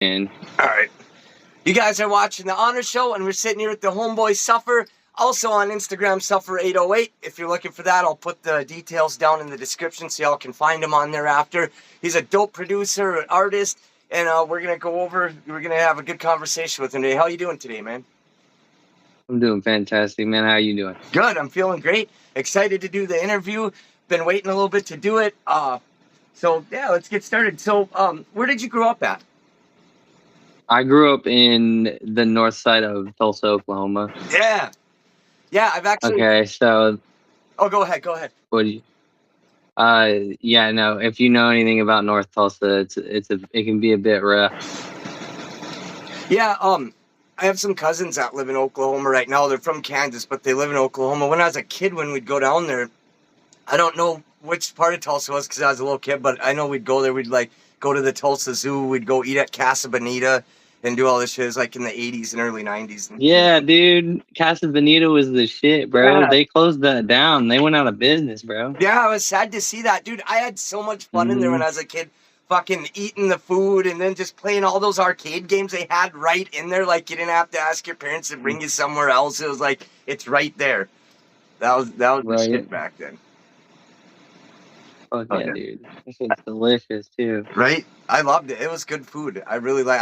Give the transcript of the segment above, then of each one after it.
And All right. You guys are watching The Honor Show, and we're sitting here with the homeboy Suffer. Also on Instagram, Suffer808. If you're looking for that, I'll put the details down in the description so y'all can find him on there after. He's a dope producer, an artist, and we're going to have a good conversation with him today. How you doing today, man? I'm doing fantastic, man. How you doing? Good. I'm feeling great. Excited to do the interview. Been waiting a little bit to do it. So, yeah, let's get started. So, where did you grow up at? I grew up in the north side of Tulsa, Oklahoma. Yeah. Yeah, I've actually... Okay, so... Oh, go ahead. What do you... yeah, no, if you know anything about North Tulsa, it can be a bit rough. Yeah, I have some cousins that live in Oklahoma right now. They're from Kansas, but they live in Oklahoma. When I was a kid, when we'd go down there, I don't know which part of Tulsa it was because I was a little kid, but I know we'd go there. We'd like go to the Tulsa Zoo. We'd go eat at Casa Bonita and do all this shit. It was like in the 80s and early 90s. Yeah, dude. Casa Bonita was the shit, bro. Yeah. They closed that down. They went out of business, bro. Yeah, I was sad to see that. Dude, I had so much fun in there when I was a kid. Fucking eating the food and then just playing all those arcade games they had right in there. Like, you didn't have to ask your parents to bring you somewhere else. It was like, it's right there. That was Right. the shit back then. Oh, yeah, dude. This is delicious, too. Right? I loved it. It was good food. I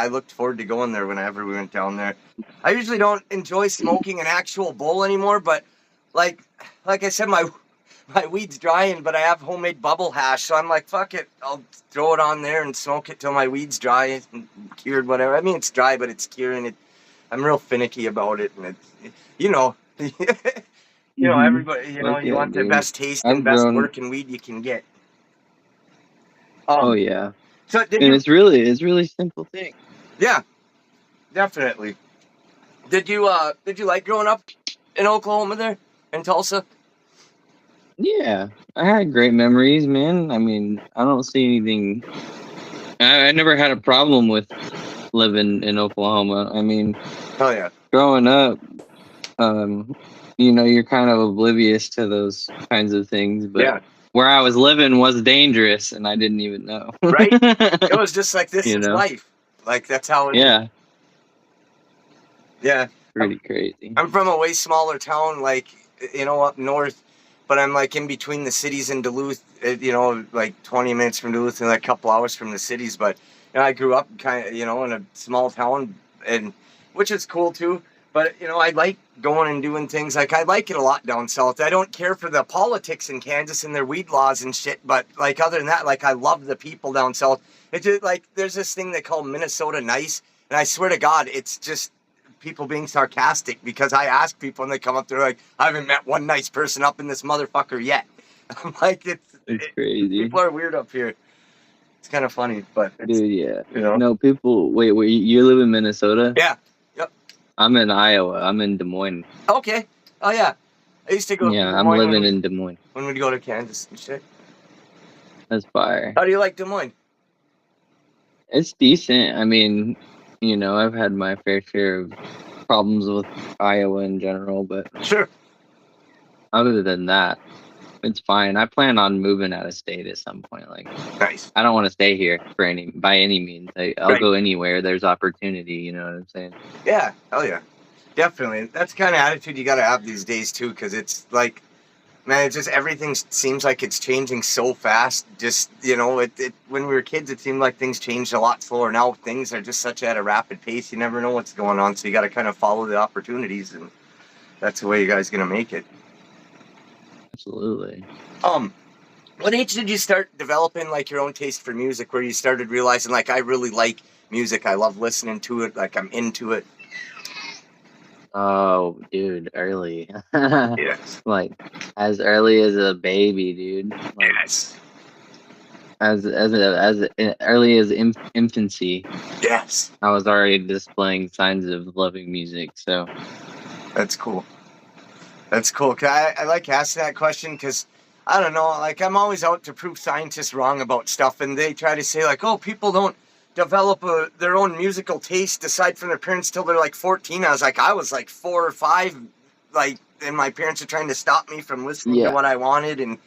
looked forward to going there whenever we went down there. I usually don't enjoy smoking an actual bowl anymore, but like I said, my weed's drying, but I have homemade bubble hash, so I'm like, fuck it. I'll throw it on there and smoke it till my weed's dry and cured, whatever. I mean, it's dry, but it's curing it. I'm real finicky about it, and it's, you know, everybody, you want the best taste and best working weed you can get. Oh yeah. So and it's really simple thing. Yeah, definitely. Did you like growing up in Oklahoma there, in Tulsa? Yeah, I had great memories, man. I mean, I don't see anything. I never had a problem with living in Oklahoma. I mean, oh yeah. Growing up, you're kind of oblivious to those kinds of things, but yeah. Where I was living was dangerous, and I didn't even know. Right? It was just like, this is life. Like, that's how it is. Yeah. Pretty crazy. I'm from a way smaller town, like, up north, but I'm like in between the cities in Duluth, like 20 minutes from Duluth and like a couple hours from the cities. But, I grew up kind of, in a small town, and which is cool too. But, I like going and doing things. Like, I like it a lot down south. I don't care for the politics in Kansas and their weed laws and shit. But, like, other than that, like, I love the people down south. It's just, like, there's this thing they call Minnesota nice. And I swear to God, it's just people being sarcastic, because I ask people and they come up, they're like, I haven't met one nice person up in this motherfucker yet. I'm like, it's crazy. People are weird up here. It's kind of funny, but dude, yeah. No, people. Wait, you live in Minnesota? Yeah. Yep. I'm in Iowa. I'm in Des Moines. Okay. Oh yeah. I used to go. Yeah, I'm living in Des Moines. When we'd go to Kansas and shit. That's fire. How do you like Des Moines? It's decent. I mean, I've had my fair share of problems with Iowa in general, but sure. Other than that, it's fine. I plan on moving out of state at some point. Like, nice. I don't want to stay here by any means. I'll go anywhere. There's opportunity. You know what I'm saying? Yeah. Hell yeah. Definitely. That's the kind of attitude you got to have these days too, because it's like, man, it's just everything seems like it's changing so fast. Just, when we were kids, it seemed like things changed a lot slower. Now things are just such at a rapid pace. You never know what's going on, so you got to kind of follow the opportunities, and that's the way you guys going to make it. Absolutely. What age did you start developing like your own taste for music, where you started realizing like, I really like music, I love listening to it, like I'm into it? Oh, dude, early. Yes. Like as early as a baby, dude. Like, yes. As early as infancy. Yes. I was already displaying signs of loving music, so. That's cool. That's cool. I like asking that question because, I don't know, like, I'm always out to prove scientists wrong about stuff, and they try to say, like, oh, people don't develop their own musical taste aside from their parents till they're like 14. I was like 4 or 5, like, and my parents are trying to stop me from listening to what I wanted, and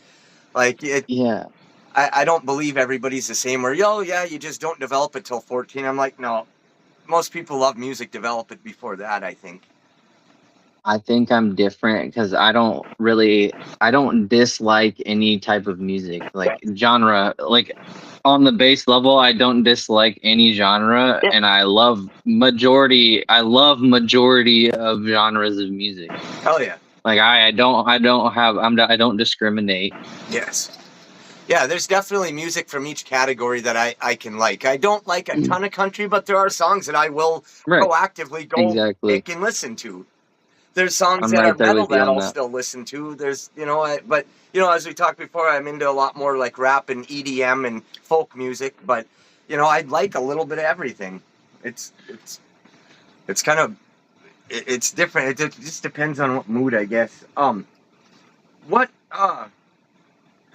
like it. Yeah. I don't believe everybody's the same. Where you just don't develop it till 14. I'm like, no, most people love music develop it before that, I think. I think I'm different because I don't dislike any type of music, like genre, like on the base level, I don't dislike any genre, Yeah. and I love majority of genres of music. Hell yeah. Like I don't discriminate. Yes. Yeah, there's definitely music from each category that I can like. I don't like a ton of country, but there are songs that I will Right. proactively go Exactly. pick and listen to. There's songs I'm that right are there metal with you that on I'll that. still listen to. There's, but as we talked before, I'm into a lot more like rap and EDM and folk music. But I'd like a little bit of everything. It's kind of it's different. It just depends on what mood, I guess. What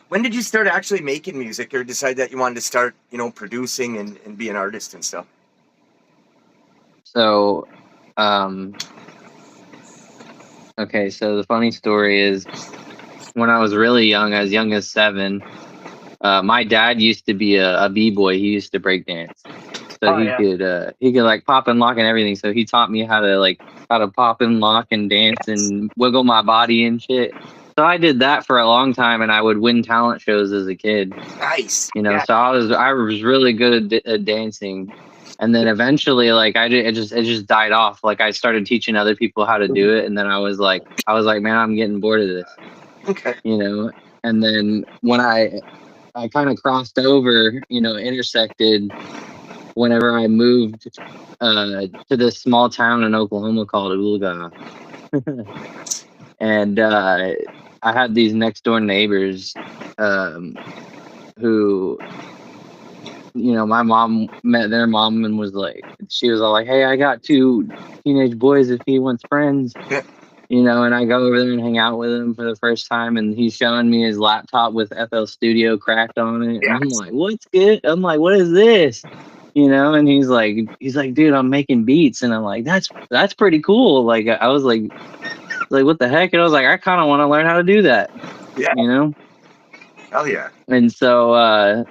when did you start actually making music, or decide that you wanted to start, producing and be an artist and stuff? So, okay, so the funny story is when I was really young, as young as 7, my dad used to be a b-boy. He used to break dance. So Oh, yeah. he could like pop and lock and everything. So he taught me how to pop and lock and dance and wiggle my body and shit. So I did that for a long time, and I would win talent shows as a kid. Nice. Yeah. So I was really good at dancing. And then eventually, like it just died off. Like I started teaching other people how to do it, and then I was like, man, I'm getting bored of this. Okay. And then when I kind of crossed over, intersected whenever I moved to this small town in Oklahoma called Oolga. And I had these next door neighbors who, my mom met their mom and she was all like, hey, I got 2 teenage boys if he wants friends. And I go over there and hang out with him for the first time, and he's showing me his laptop with FL Studio cracked on it. And I'm like, what's good? I'm like, what is this? And he's like, dude, I'm making beats. And I'm like, that's pretty cool. Like, I was like, what the heck? And I was like, I kind of want to learn how to do that. Yeah. Hell yeah. And so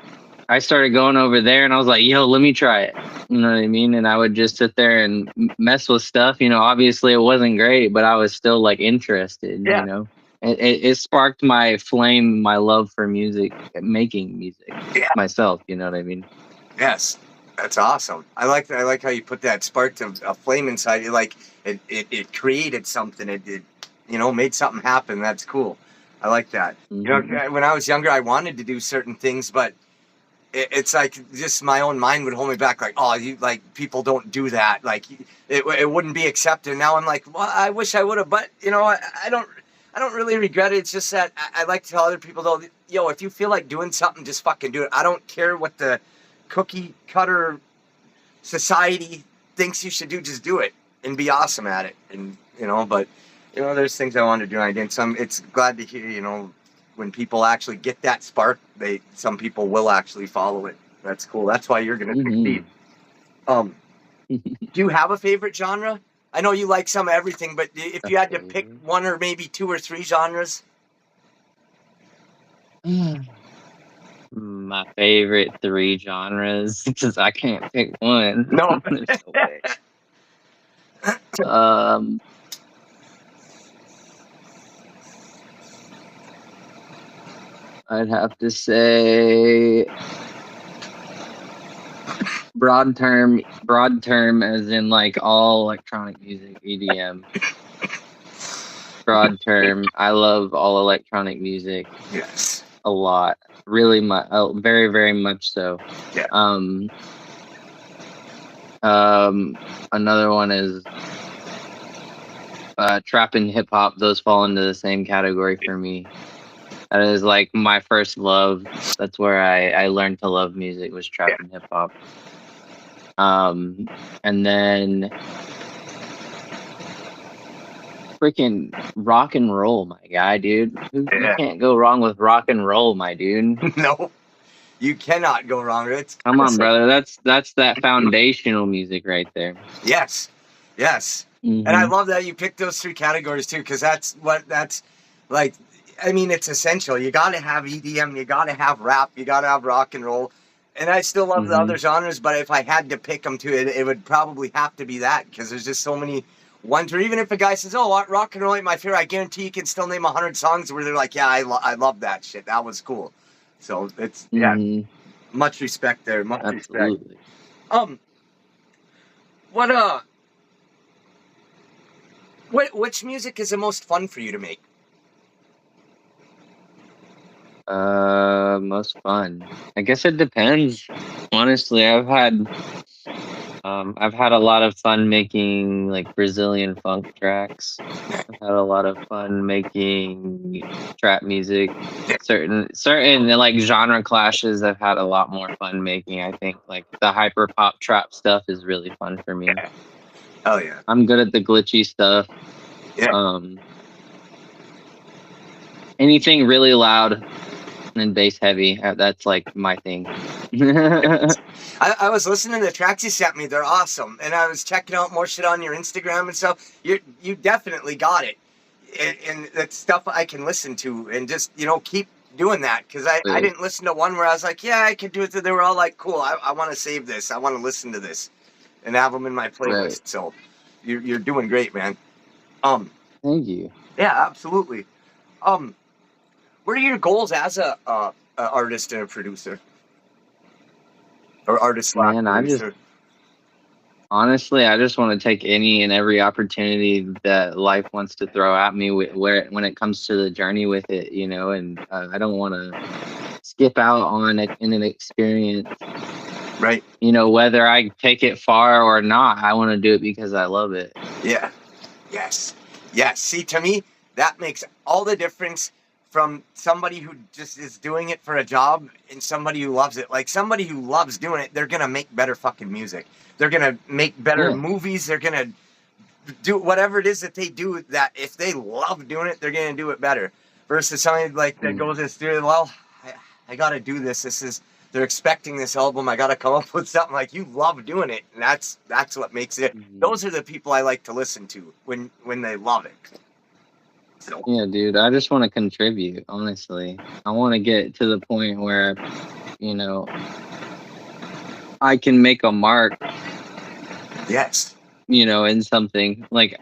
I started going over there, and I was like, yo, let me try it. You know what I mean? And I would just sit there and mess with stuff. Obviously it wasn't great, but I was still like interested. It sparked my flame, my love for music, making music myself. You know what I mean? Yes. That's awesome. I like how you put that sparked a flame inside you. Like it created something. It made something happen. That's cool. I like that. Mm-hmm. When I was younger, I wanted to do certain things, but it's like just my own mind would hold me back. Like, oh, you like people don't do that. Like it wouldn't be accepted. Now I'm like, well, I wish I would have, but I don't really regret it. It's just that I like to tell other people though, yo, if you feel like doing something, just fucking do it. I don't care what the cookie cutter society thinks you should do. Just do it and be awesome at it. And but there's things I wanted to do and I didn't. It's glad to hear when people actually get that spark, some people will actually follow it. That's cool. That's why you're gonna succeed. Do you have a favorite genre? I know you like some of everything, but if you had to pick one or maybe 2 or 3 genres. My favorite 3 genres, because I can't pick one. No. I'd have to say broad term as in like all electronic music, EDM. Broad term, I love all electronic music. Yes. A lot. Really much, very, very much so. Yeah. Another one is trap and hip hop. Those fall into the same category for me. That is like my first love. That's where I learned to love music, was trap and hip hop. And then freaking rock and roll, my guy, dude. You can't go wrong with rock and roll, my dude. No, you cannot go wrong. Come on, brother. That's that foundational music right there. Yes. Mm-hmm. And I love that you picked those 3 categories too, because that's like. I mean, it's essential. You got to have EDM. You got to have rap. You got to have rock and roll. And I still love the Mm-hmm. other genres, but if I had to pick them to it would probably have to be that, because there's just so many ones where even if a guy says, "Oh, rock and roll ain't my favorite," I guarantee you can still name 100 songs where they're like, "Yeah, I love that shit. That was cool." So it's Mm-hmm. much respect there. Much respect. Absolutely. What which music is the most fun for you to make? Most fun. I guess it depends. Honestly, I've had a lot of fun making like Brazilian funk tracks. I've had a lot of fun making trap music. Certain like genre clashes I've had a lot more fun making. I think like the hyper pop trap stuff is really fun for me. Oh yeah. I'm good at the glitchy stuff. Yeah. Anything really loud and bass heavy, that's like my thing. I was listening to the tracks you sent me. They're awesome, and I was checking out more shit on your Instagram and stuff. You definitely got it, and that's stuff I can listen to, and just keep doing that, because I didn't listen to one where I was like, yeah, I could do it. They were all like, cool. I want to save this. I want to listen to this, and have them in my playlist. Right. So you're doing great, man. Thank you. Yeah, absolutely. What are your goals as a artist and a producer, or artist slash Man, producer? honestly, I just want to take any and every opportunity that life wants to throw at me when it comes to the journey with it, and I don't want to skip out on it in an experience. Right. Whether I take it far or not, I want to do it because I love it. Yeah. Yes. Yes. See, to me, that makes all the difference from somebody who just is doing it for a job and somebody who loves it. Like, somebody who loves doing it, they're going to make better fucking music. They're going to make better movies. They're going to do whatever it is that they do, that if they love doing it, they're going to do it better. Versus somebody like that goes in the studio, well, I got to do this. They're expecting this album. I got to come up with something. Like, you love doing it, and that's what makes it. Those are the people I like to listen to when they love it. So. Yeah, dude, I just want to contribute, honestly. I want to get to the point where, I can make a mark. Yes. In something, like,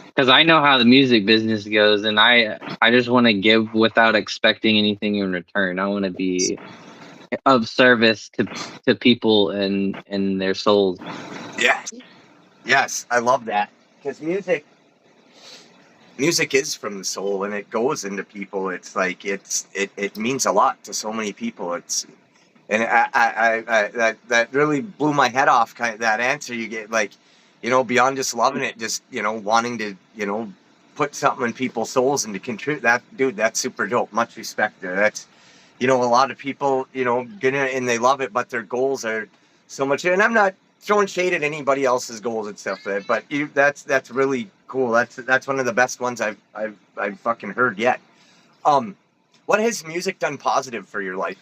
because I know how the music business goes, and I just want to give without expecting anything in return. I want to be of service to people and their souls. Yes, I love that, because music is from the soul, and it goes into people. It's like it means a lot to so many people. And I that really blew my head off. Kind of that answer you get, like, beyond just loving it, just wanting to put something in people's souls and to contribute. That's super dope. Much respect there. That's a lot of people get in it and they love it, but their goals are so much. And I'm not throwing shade at anybody else's goals and stuff, but that's really cool. That's one of the best ones I've fucking heard yet. What has music done positive for your life?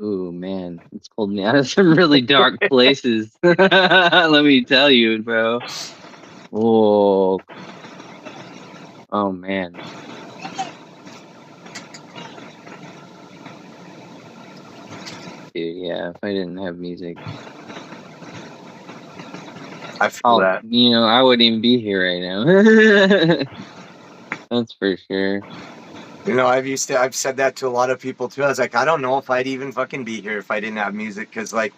Ooh, man, it's pulled me out of some really dark places. Let me tell you, bro. Oh man. Dude, yeah, if I didn't have music, I feel that. I wouldn't even be here right now. That's for sure. I've said that to a lot of people too. I was like, I don't know if I'd even fucking be here if I didn't have music, because I've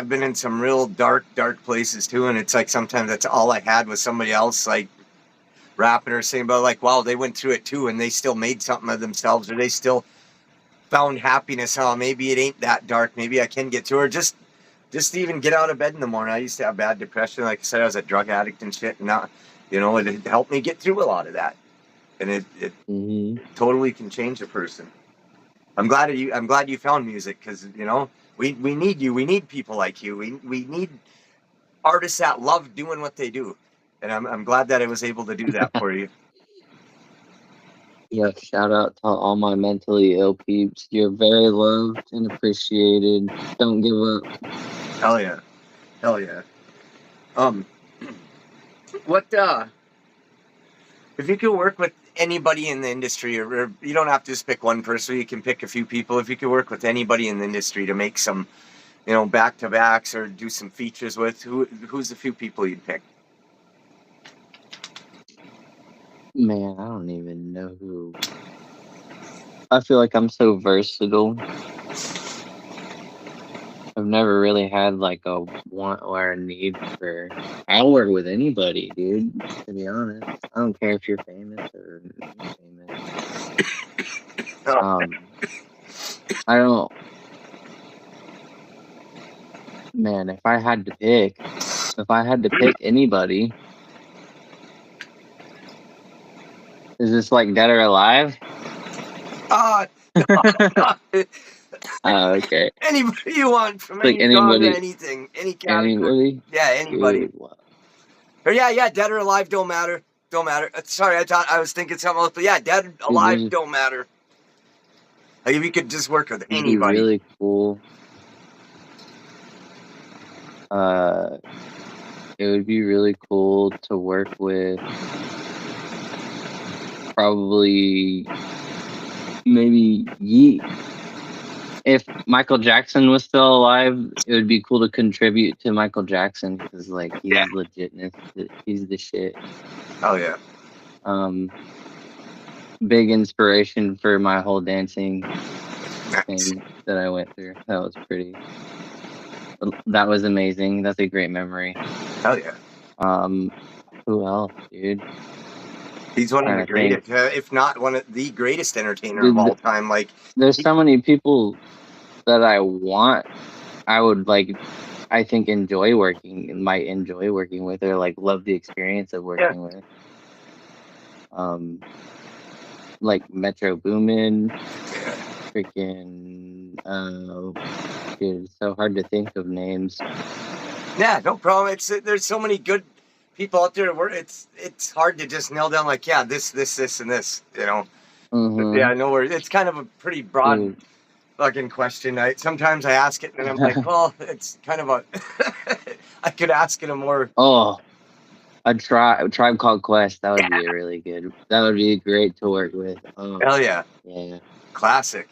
been in some real dark places too, and it's like sometimes that's all I had was somebody else like rapping or saying about, like, wow, they went through it too and they still made something of themselves, or they still found happiness. Oh, maybe it ain't that dark. Maybe I can get to her. Just to even get out of bed in the morning. I used to have bad depression. Like I said, I was a drug addict and shit. And now, it helped me get through a lot of that. And it totally can change a person. I'm glad you found music, because we need you. We need people like you. We need artists that love doing what they do. And I'm glad that I was able to do that for you. Yeah, shout out to all my mentally ill peeps. You're very loved and appreciated. Don't give up. Hell yeah. What if you could work with anybody in the industry, or you don't have to just pick one person. You can pick a few people. If you could work with anybody in the industry to make some, back-to-backs or do some features with, who's the few people you'd pick? Man, I don't even know who. I feel like I'm so versatile. I've never really had like a want or a need for. I'll work with anybody, dude. To be honest, I don't care if you're famous or not famous. I don't. Man, if I had to pick anybody, is this like dead or alive? Okay. Anybody you want, from like any genre, anything, any category. Anybody? Yeah, anybody. Dude, wow. Or yeah, dead or alive, don't matter. Sorry, I was thinking something else, but yeah, dead, alive, don't matter. Like if you could just work with anybody. It'd be really cool. It would be really cool to work with. Probably, maybe Yeet. If Michael Jackson was still alive, it would be cool to contribute to Michael Jackson because, like, he's legitness. He's the shit. Oh yeah. Big inspiration for my whole dancing thing that I went through. That was amazing. That's a great memory. Hell yeah. Who else, dude? He's one of the greatest, if not one of the greatest entertainer of all time. Like, there's so many people that I would like. I think might enjoy working with, or like love the experience of working with. Like Metro Boomin, freaking. Dude, it's so hard to think of names. Yeah, no problem. There's so many good people out there where it's hard to just nail down like, yeah, this, and this, Mm-hmm. But yeah, no worries. It's kind of a pretty broad fucking question. Sometimes I ask it and I'm like, well, it's kind of a I could ask it a more a Tribe Called Quest. That would be really good. That would be great to work with. Hell yeah. Yeah. Classic.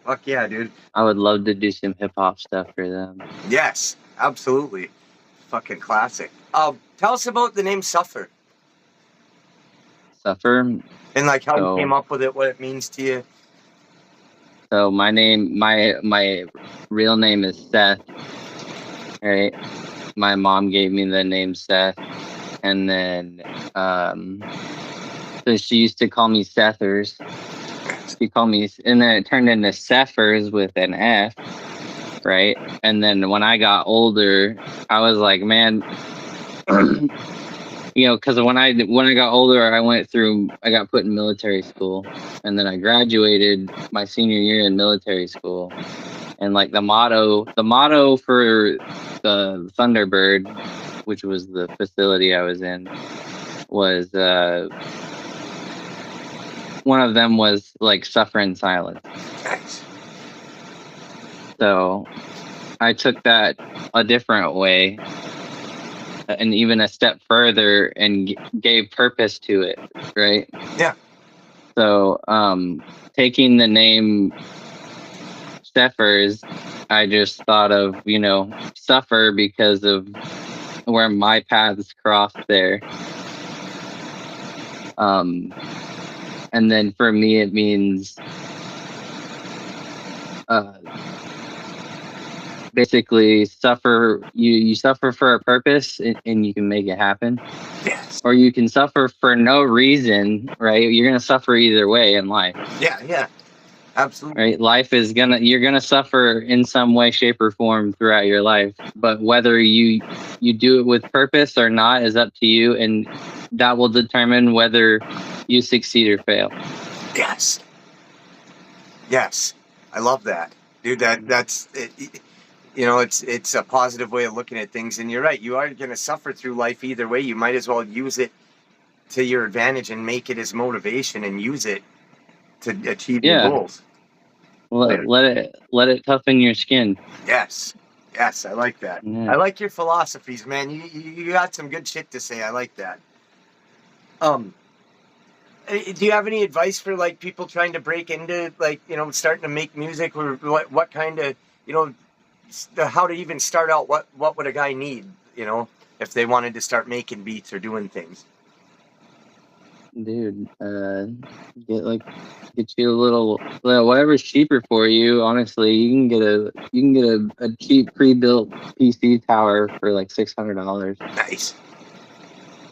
Fuck yeah, dude. I would love to do some hip hop stuff for them. Yes, absolutely. Fucking classic. Tell us about the name Suffer. Suffer? And like how you came up with it, what it means to you. So my real name is Seth. Right? My mom gave me the name Seth. And then so she used to call me Sethers. She called me, and then it turned into Seffers with an F, right? And then when I got older, I was like, man, because when I got older, I got put in military school, and then I graduated my senior year in military school, and like the motto for the Thunderbird, which was the facility I was in, was one of them was like suffer in silence. So I took that a different way and even a step further and gave purpose to it, right? Yeah. So taking the name Steffers, I just thought of, suffer because of where my paths crossed there. And then for me, it means basically suffer. You suffer for a purpose, and you can make it happen. Yes. Or you can suffer for no reason, right? You're gonna suffer either way in life. Yeah, absolutely. Right? You're gonna suffer in some way, shape, or form throughout your life. But whether you do it with purpose or not is up to you, and that will determine whether you succeed or fail. Yes, I love that, dude. That's it. It's a positive way of looking at things, and you're right. You are going to suffer through life either way. You might as well use it to your advantage and make it as motivation and use it to achieve your goals. Let it toughen your skin. Yes, I like that. Yeah. I like your philosophies, man. You got some good shit to say. I like that. Do you have any advice for like people trying to break into like starting to make music, or what kind of how to even start out? What would a guy need if they wanted to start making beats or doing things? Dude, get you a little, well, whatever's cheaper for you. Honestly, you can get a cheap pre-built PC tower for like $600. Nice.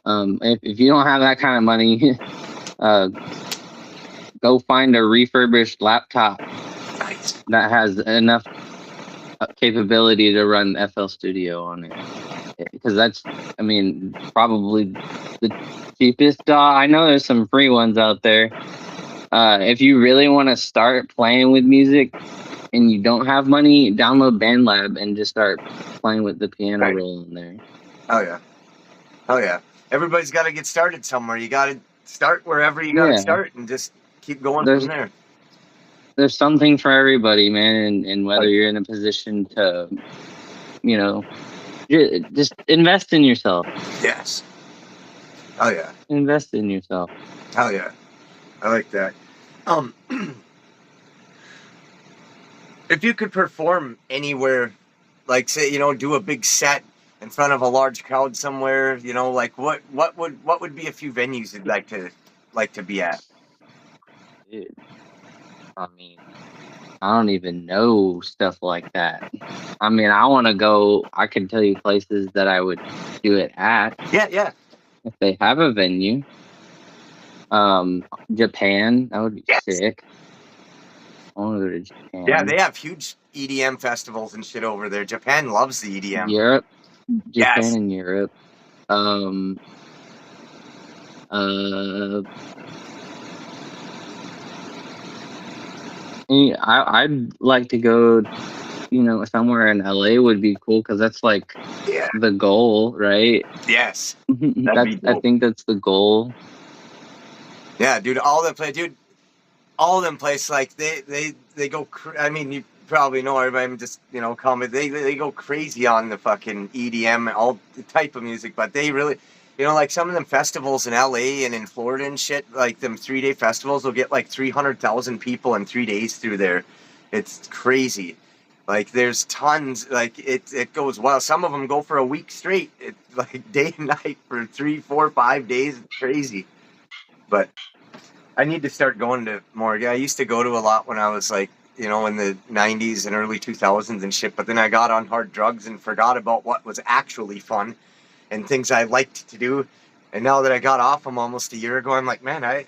If you don't have that kind of money, go find a refurbished laptop Nice. that has enough capability to run FL Studio on it. Because that's, I mean, probably the cheapest. I know there's some free ones out there. If you really want to start playing with music and you don't have money, download BandLab and just start playing with the piano roll in there. Oh yeah. Oh yeah. Everybody's got to get started somewhere. You got to start wherever you got to start and just keep going from there. There's something for everybody, man, and whether you're in a position to, just invest in yourself. Yes. Oh yeah. Invest in yourself. Oh yeah. I like that. If you could perform anywhere, like say, do a big set in front of a large crowd somewhere, like what would be a few venues you'd like to be at? Dude, I mean, I don't even know stuff like that. I mean, I want to go. I can tell you places that I would do it at. Yeah. If they have a venue. Japan, that would be sick. I want to go to Japan. Yeah, they have huge EDM festivals and shit over there. Japan loves the EDM. Europe, Japan and Europe. I'd like to go, somewhere in LA would be cool because that's like the goal, right? Yes. I think that's the goal. Yeah, dude, all of them places, like they go. I mean, you probably know. I'm just comment. They go crazy on the fucking EDM, all the type of music, but they really. Like some of them festivals in LA and in Florida and shit, like them 3-day festivals will get like 300,000 people in 3 days through there. It's crazy. Like there's tons, like it goes wild. Some of them go for a week straight. It's like day and night for 3, 4, 5 days. It's crazy. But I need to start going to more. Yeah, I used to go to a lot when I was like, in the 90s and early 2000s and shit. But then I got on hard drugs and forgot about what was actually fun and things I liked to do. And now that I got off them almost a year ago, I'm like, man, I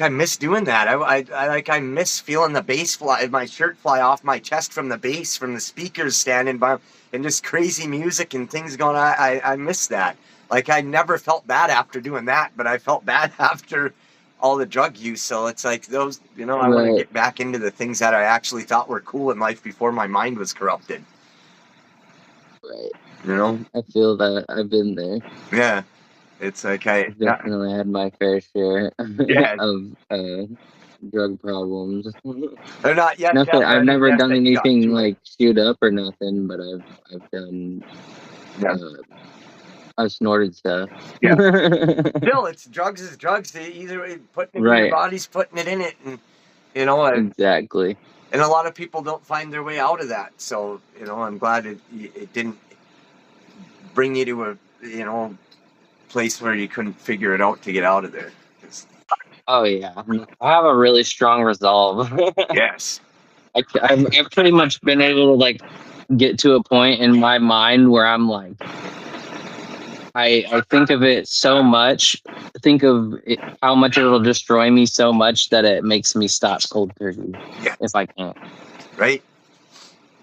miss doing that. I miss feeling the bass fly, my shirt fly off my chest from the bass, from the speakers standing by, and just crazy music and things going on. I miss that. Like I never felt bad after doing that, but I felt bad after all the drug use. So it's like those, I want to get back into the things that I actually thought were cool in life before my mind was corrupted. Right. I feel that. I've been there. Yeah. It's like I've definitely had my fair share of drug problems. They're not yet. I've never done anything like shoot up or nothing, but I've done. I've snorted stuff. Yeah. Still, it's drugs is drugs. They either putting it in your body's putting it in it, and exactly. And a lot of people don't find their way out of that. So I'm glad it didn't bring you to a place where you couldn't figure it out to get out of there. Oh yeah, I have a really strong resolve. Yes. I've pretty much been able to like get to a point in my mind where I'm like, I think of it so much, think of it, how much it'll destroy me so much that it makes me stop cold turkey if I can't. Right.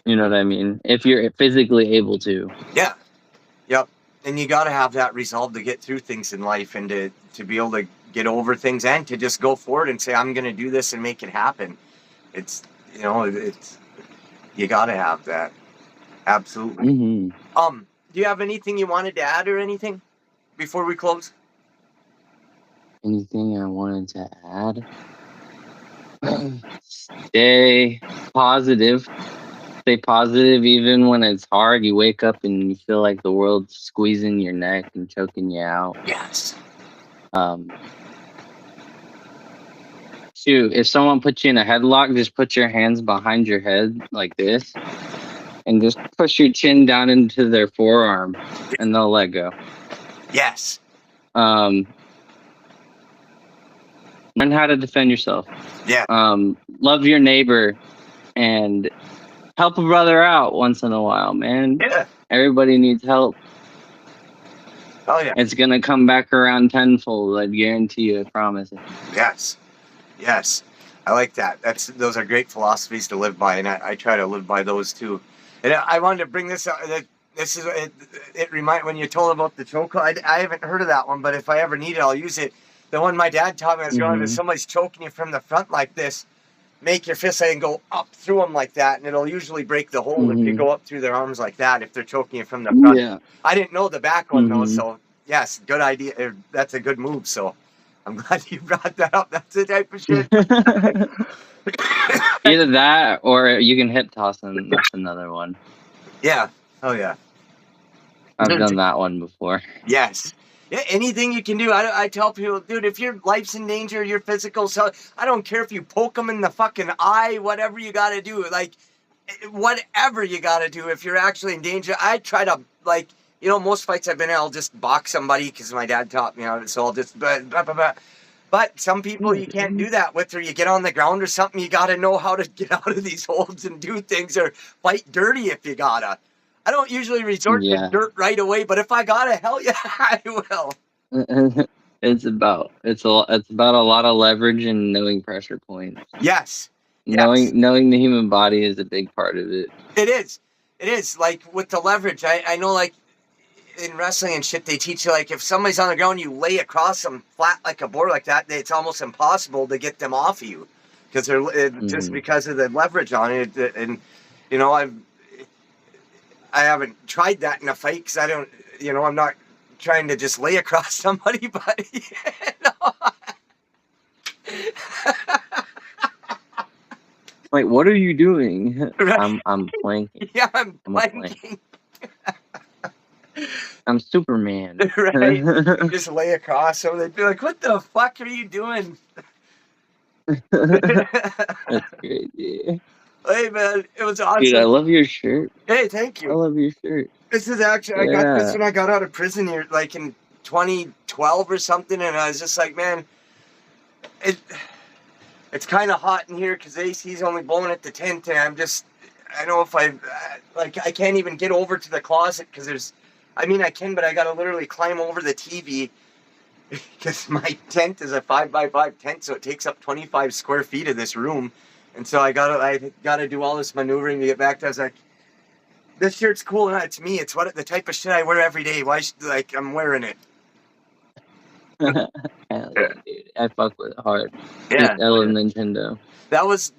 You know what I mean? If you're physically able to. Yeah. Yep. And you got to have that resolve to get through things in life and to be able to get over things and to just go forward and say, I'm going to do this and make it happen. It's, you got to have that. Absolutely. Mm-hmm. Do you have anything you wanted to add or anything before we close? Anything I wanted to add? Stay positive. Stay positive even when it's hard. You wake up and you feel like the world's squeezing your neck and choking you out. Yes. Shoot, if someone puts you in a headlock, just put your hands behind your head like this, and just push your chin down into their forearm, and they'll let go. Yes. Learn how to defend yourself. Yeah. Love your neighbor, and help a brother out once in a while, man. Yeah. Everybody needs help. Oh yeah. It's gonna come back around tenfold. I guarantee you. I promise it. Yes. Yes. I like that. Those are great philosophies to live by, and I try to live by those too. And I wanted to bring this up. This is it. When you told about the chokehold, I haven't heard of that one, but if I ever need it, I'll use it. The one my dad taught me was going, if somebody's choking you from the front like this, make your fist and go up through them like that, and it'll usually break the hold if you go up through their arms like that, if they're choking you from the front. Yeah. I didn't know the back one though, so yes, good idea. That's a good move, so I'm glad you brought that up. That's the type of shit. Either that or you can hip toss them. That's another one. Yeah. Oh yeah. I've done that one before. Yes. Yeah, anything you can do. I tell people, dude, if your life's in danger, your physical self, I don't care if you poke them in the fucking eye, whatever you got to do. Like, whatever you got to do if you're actually in danger. I try to, like, you know, most fights I've been in, I'll just box somebody because my dad taught me how to, so I'll just, But some people you can't do that with, or you get on the ground or something, you got to know how to get out of these holds and do things, or fight dirty if you gotta. I don't usually resort to dirt right away, but if I gotta, hell yeah, I will. It's about a lot of leverage and knowing pressure points. Yes. Knowing the human body is a big part of it. It is. It is. Like with the leverage, I know, like in wrestling and shit, they teach you, like, if somebody's on the ground, you lay across them flat like a board like that, it's almost impossible to get them off of you because they're just because of the leverage on it. And you know, I haven't tried that in a fight because I don't, you know, I'm not trying to just lay across somebody, but you know. Like, what are you doing? Right. I'm planking. Yeah, I'm planking. I'm Superman. Right. Just lay across them. They'd be like, what the fuck are you doing? That's great, dude. Hey, man, it was awesome. Dude, I love your shirt. Hey, thank you. I love your shirt. This is actually, I got this when I got out of prison here, like in 2012 or something, and I was just like, man, it's kind of hot in here because the AC's only blowing at the tent, and I know if I can't even get over to the closet because I can, but I got to literally climb over the TV because my tent is a 5x5 tent, so it takes up 25 square feet of this room. And so I gotta do all this maneuvering to get back to. I was like, this shirt's cool, and it's me. It's the type of shit I wear every day. Why I'm wearing it. Hell yeah, dude. I fuck with it hard. Yeah. I love Nintendo. That was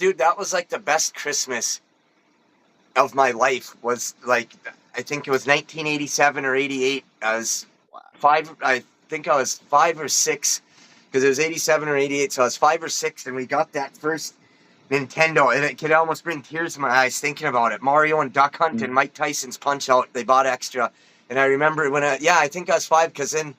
like the best Christmas of my life. Was like, I think it was 1987 or 88. I think I was 5 or 6 because it was 87 or 88. So I was 5 or 6, and we got that first Nintendo, and it could almost bring tears to my eyes thinking about it. Mario and Duck Hunt and Mike Tyson's Punch Out, they bought extra. And I remember I think I was 5 because then,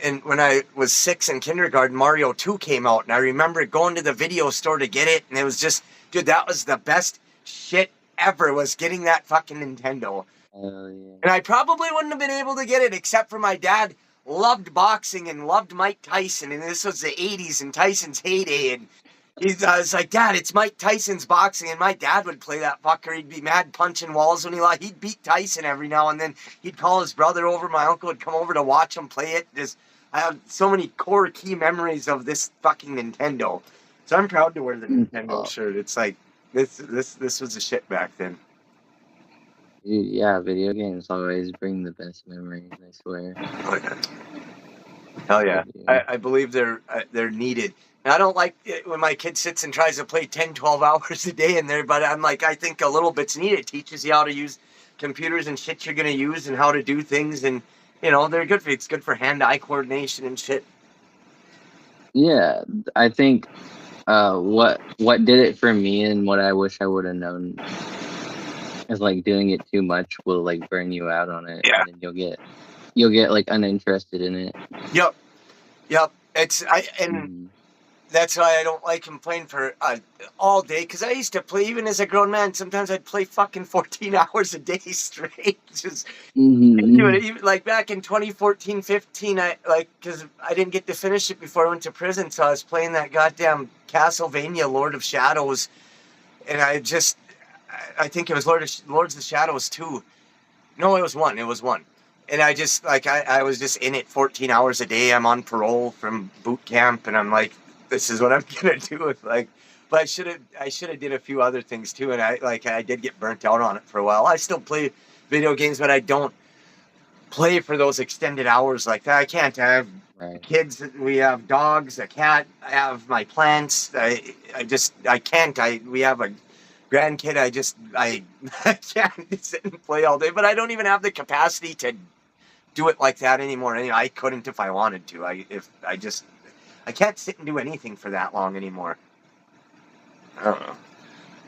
and when I was 6 in kindergarten, Mario 2 came out, and I remember going to the video store to get it, and it was just, dude, that was the best shit ever, was getting that fucking Nintendo. Oh, yeah. And I probably wouldn't have been able to get it except for my dad loved boxing and loved Mike Tyson, and this was the 80s and Tyson's heyday, and I was like, Dad, it's Mike Tyson's boxing, and my dad would play that fucker. He'd be mad punching walls when he'd beat Tyson every now and then. He'd call his brother over. My uncle would come over to watch him play it. I have so many core key memories of this fucking Nintendo. So I'm proud to wear the Nintendo shirt. It's like this was the shit back then. Yeah, video games always bring the best memories, I swear. Hell yeah. I believe they're needed. And I don't like it when my kid sits and tries to play 10, 12 hours a day in there, but I'm like, I think a little bit's needed. It teaches you how to use computers and shit you're going to use and how to do things, and, you know, they're good for, it's good for hand-eye coordination and shit. Yeah, I think what did it for me and what I wish I would have known is, like, doing it too much will, like, burn you out on it. Yeah. And then you'll get like uninterested in it. Yep. That's why I don't like him playing for all day. Because I used to play, even as a grown man, sometimes I'd play fucking 14 hours a day straight. Just do it. Even, like back in 2014, 15, because I didn't get to finish it before I went to prison. So I was playing that goddamn Castlevania Lord of Shadows. And I think it was Lords of Shadows 2. No, it was 1. It was 1. And I just, I was just in it 14 hours a day. I'm on parole from boot camp, and I'm like, this is what I'm gonna do. But I should have did a few other things too, and I did get burnt out on it for a while. I still play video games, but I don't play for those extended hours like that. I can't. I have kids. We have dogs, a cat. I have my plants. I can't. We have a grandkid. I can't sit and play all day. But I don't even have the capacity to do it like that anymore. I couldn't if I wanted to. I can't sit and do anything for that long anymore. I don't know.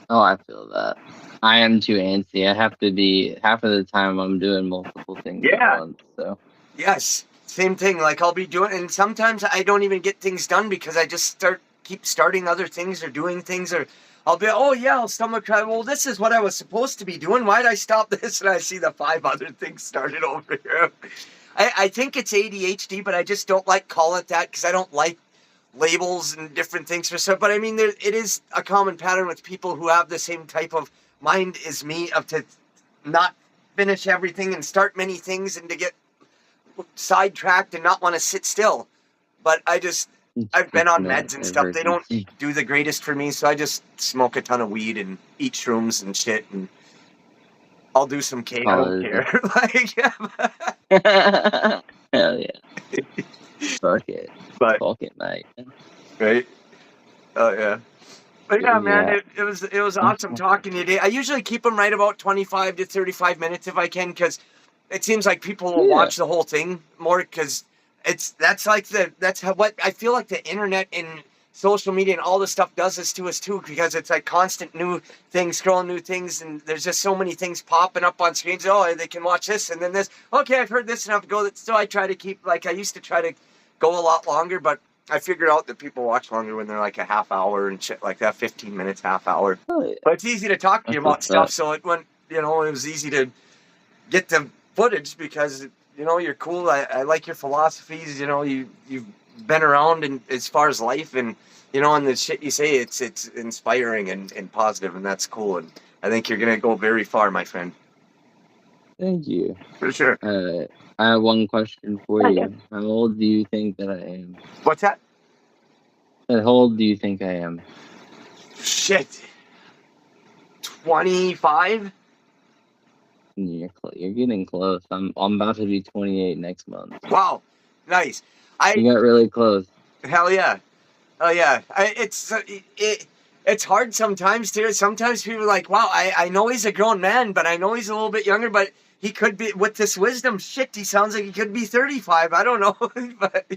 Oh, I feel that. I am too antsy. I have to be half of the time I'm doing multiple things at once. So yes, same thing. Like I'll be doing, and sometimes I don't even get things done because I just keep starting other things or doing things, or I'll be, oh yeah, I'll stumble across, well, this is what I was supposed to be doing. Why'd I stop this? And I see the 5 other things started over here. I think it's ADHD, but I just don't like calling it that because I don't like labels and different things for stuff. But I mean, it is a common pattern with people who have the same type of mind as me, of to not finish everything and start many things and to get sidetracked and not want to sit still. But I've been on meds and stuff. They don't do the greatest for me, so I just smoke a ton of weed and eat shrooms and shit, and I'll do some K. I don't care. Hell yeah. Fuck it. But fuck it, mate. Right? Oh yeah. But yeah, man, it was awesome talking to you today. I usually keep them right about 25 to 35 minutes if I can, because it seems like people will watch the whole thing more, because that's what I feel like the internet and social media and all this stuff does this to us too, because it's like constant new things, scrolling new things, and there's just so many things popping up on screens. Oh, they can watch this and then this. Okay, I've heard this and I've go. So I try to keep, like, I used to try to go a lot longer, but I figured out that people watch longer when they're like a half hour and shit like that, 15 minutes, half hour. But it's easy to talk to you about stuff, so it went, it was easy to get the footage because, you're cool. I like your philosophies. You've been around, and as far as life, and and the shit you say, it's inspiring and positive, and that's cool. And I think you're gonna go very far, my friend. Thank you. For sure. I have one question for you. How old do you think that I am? What's that? How old do you think I am? Shit. 25? You're getting close. I'm about to be 28 next month. Wow. Nice. You got really close. Hell yeah. Oh yeah. It's hard sometimes too. Sometimes people are like, wow, I know he's a grown man, but I know he's a little bit younger, but he could be, with this wisdom shit, he sounds like he could be 35. I don't know. But,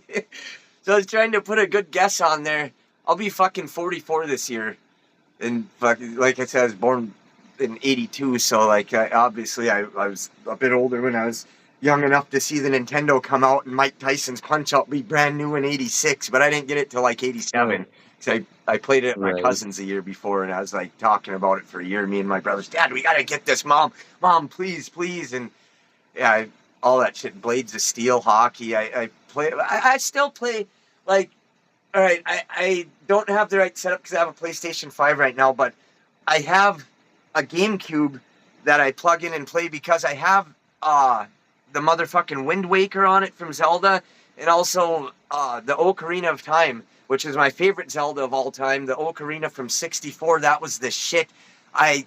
so I was trying to put a good guess on there. I'll be fucking 44 this year. And like I said, I was born in 82, so like obviously I was a bit older when I was young enough to see the Nintendo come out and Mike Tyson's Punch-Out be brand new in 86, but I didn't get it till like 87. So I played it at my cousin's a year before, and I was like talking about it for a year. Me and my brothers, Dad, we gotta get this, Mom, please. And yeah, all that shit, Blades of Steel, hockey. I still play, like, all right, I don't have the right setup because I have a PlayStation 5 right now, but I have a GameCube that I plug in and play because I have the motherfucking Wind Waker on it from Zelda, and also the Ocarina of Time, which is my favorite Zelda of all time. The Ocarina from 64, that was the shit. I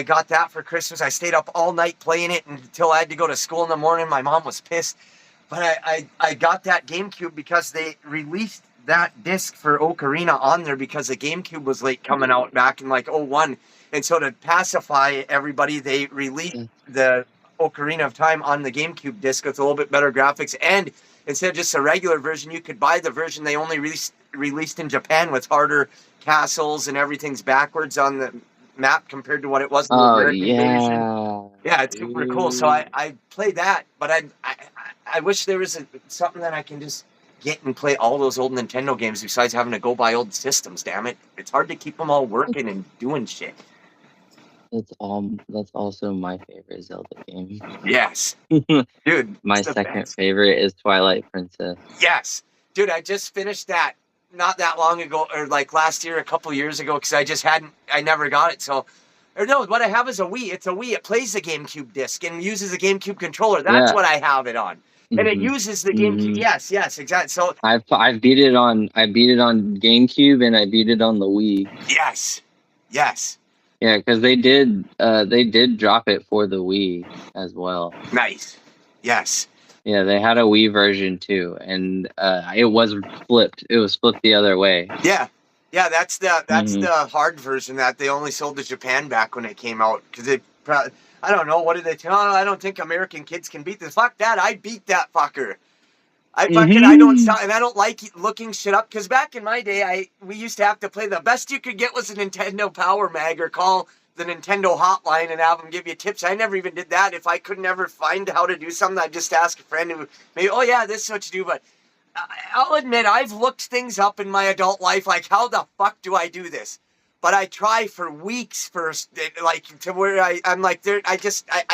got that for Christmas. I stayed up all night playing it until I had to go to school in the morning. My mom was pissed. But I got that GameCube because they released that disc for Ocarina on there because the GameCube was late coming out back in like 01. And so to pacify everybody, they released the Ocarina of Time on the GameCube disc with a little bit better graphics. And instead of just a regular version, you could buy the version they only released in Japan with harder castles and everything's backwards on the map compared to what it was in the American version. Yeah, it's super cool. So I played that, but I wish there was something that I can just get and play all those old Nintendo games besides having to go buy old systems. Damn it, it's hard to keep them all working and doing shit. That's also my favorite Zelda game. Yes, dude. My second favorite is Twilight Princess. Yes, dude. I just finished that not that long ago, or like last year, a couple years ago, because I never got it. So, or no, what I have is a Wii. It's a Wii. It plays the GameCube disc and uses a GameCube controller. That's what I have it on. And it uses the GameCube. Yes, exactly. So I beat it on GameCube and I beat it on the Wii. Yes. Yeah, because they did drop it for the Wii as well. Nice. Yes. Yeah, they had a Wii version too, and it was flipped. It was flipped the other way. Yeah. That's the hard version that they only sold to Japan back when it came out, because I don't know, what did they tell? I don't think American kids can beat this. Fuck that! I beat that fucker. I don't stop, and I don't like looking shit up, because back in my day, we used to have to play. The best you could get was a Nintendo Power Mag, or call the Nintendo hotline and have them give you tips. I never even did that. If I could never find how to do something, I'd just ask a friend who maybe, oh yeah, this is what you do. But I'll admit, I've looked things up in my adult life, like how the fuck do I do this? But I try for weeks first, like to where I'm like, I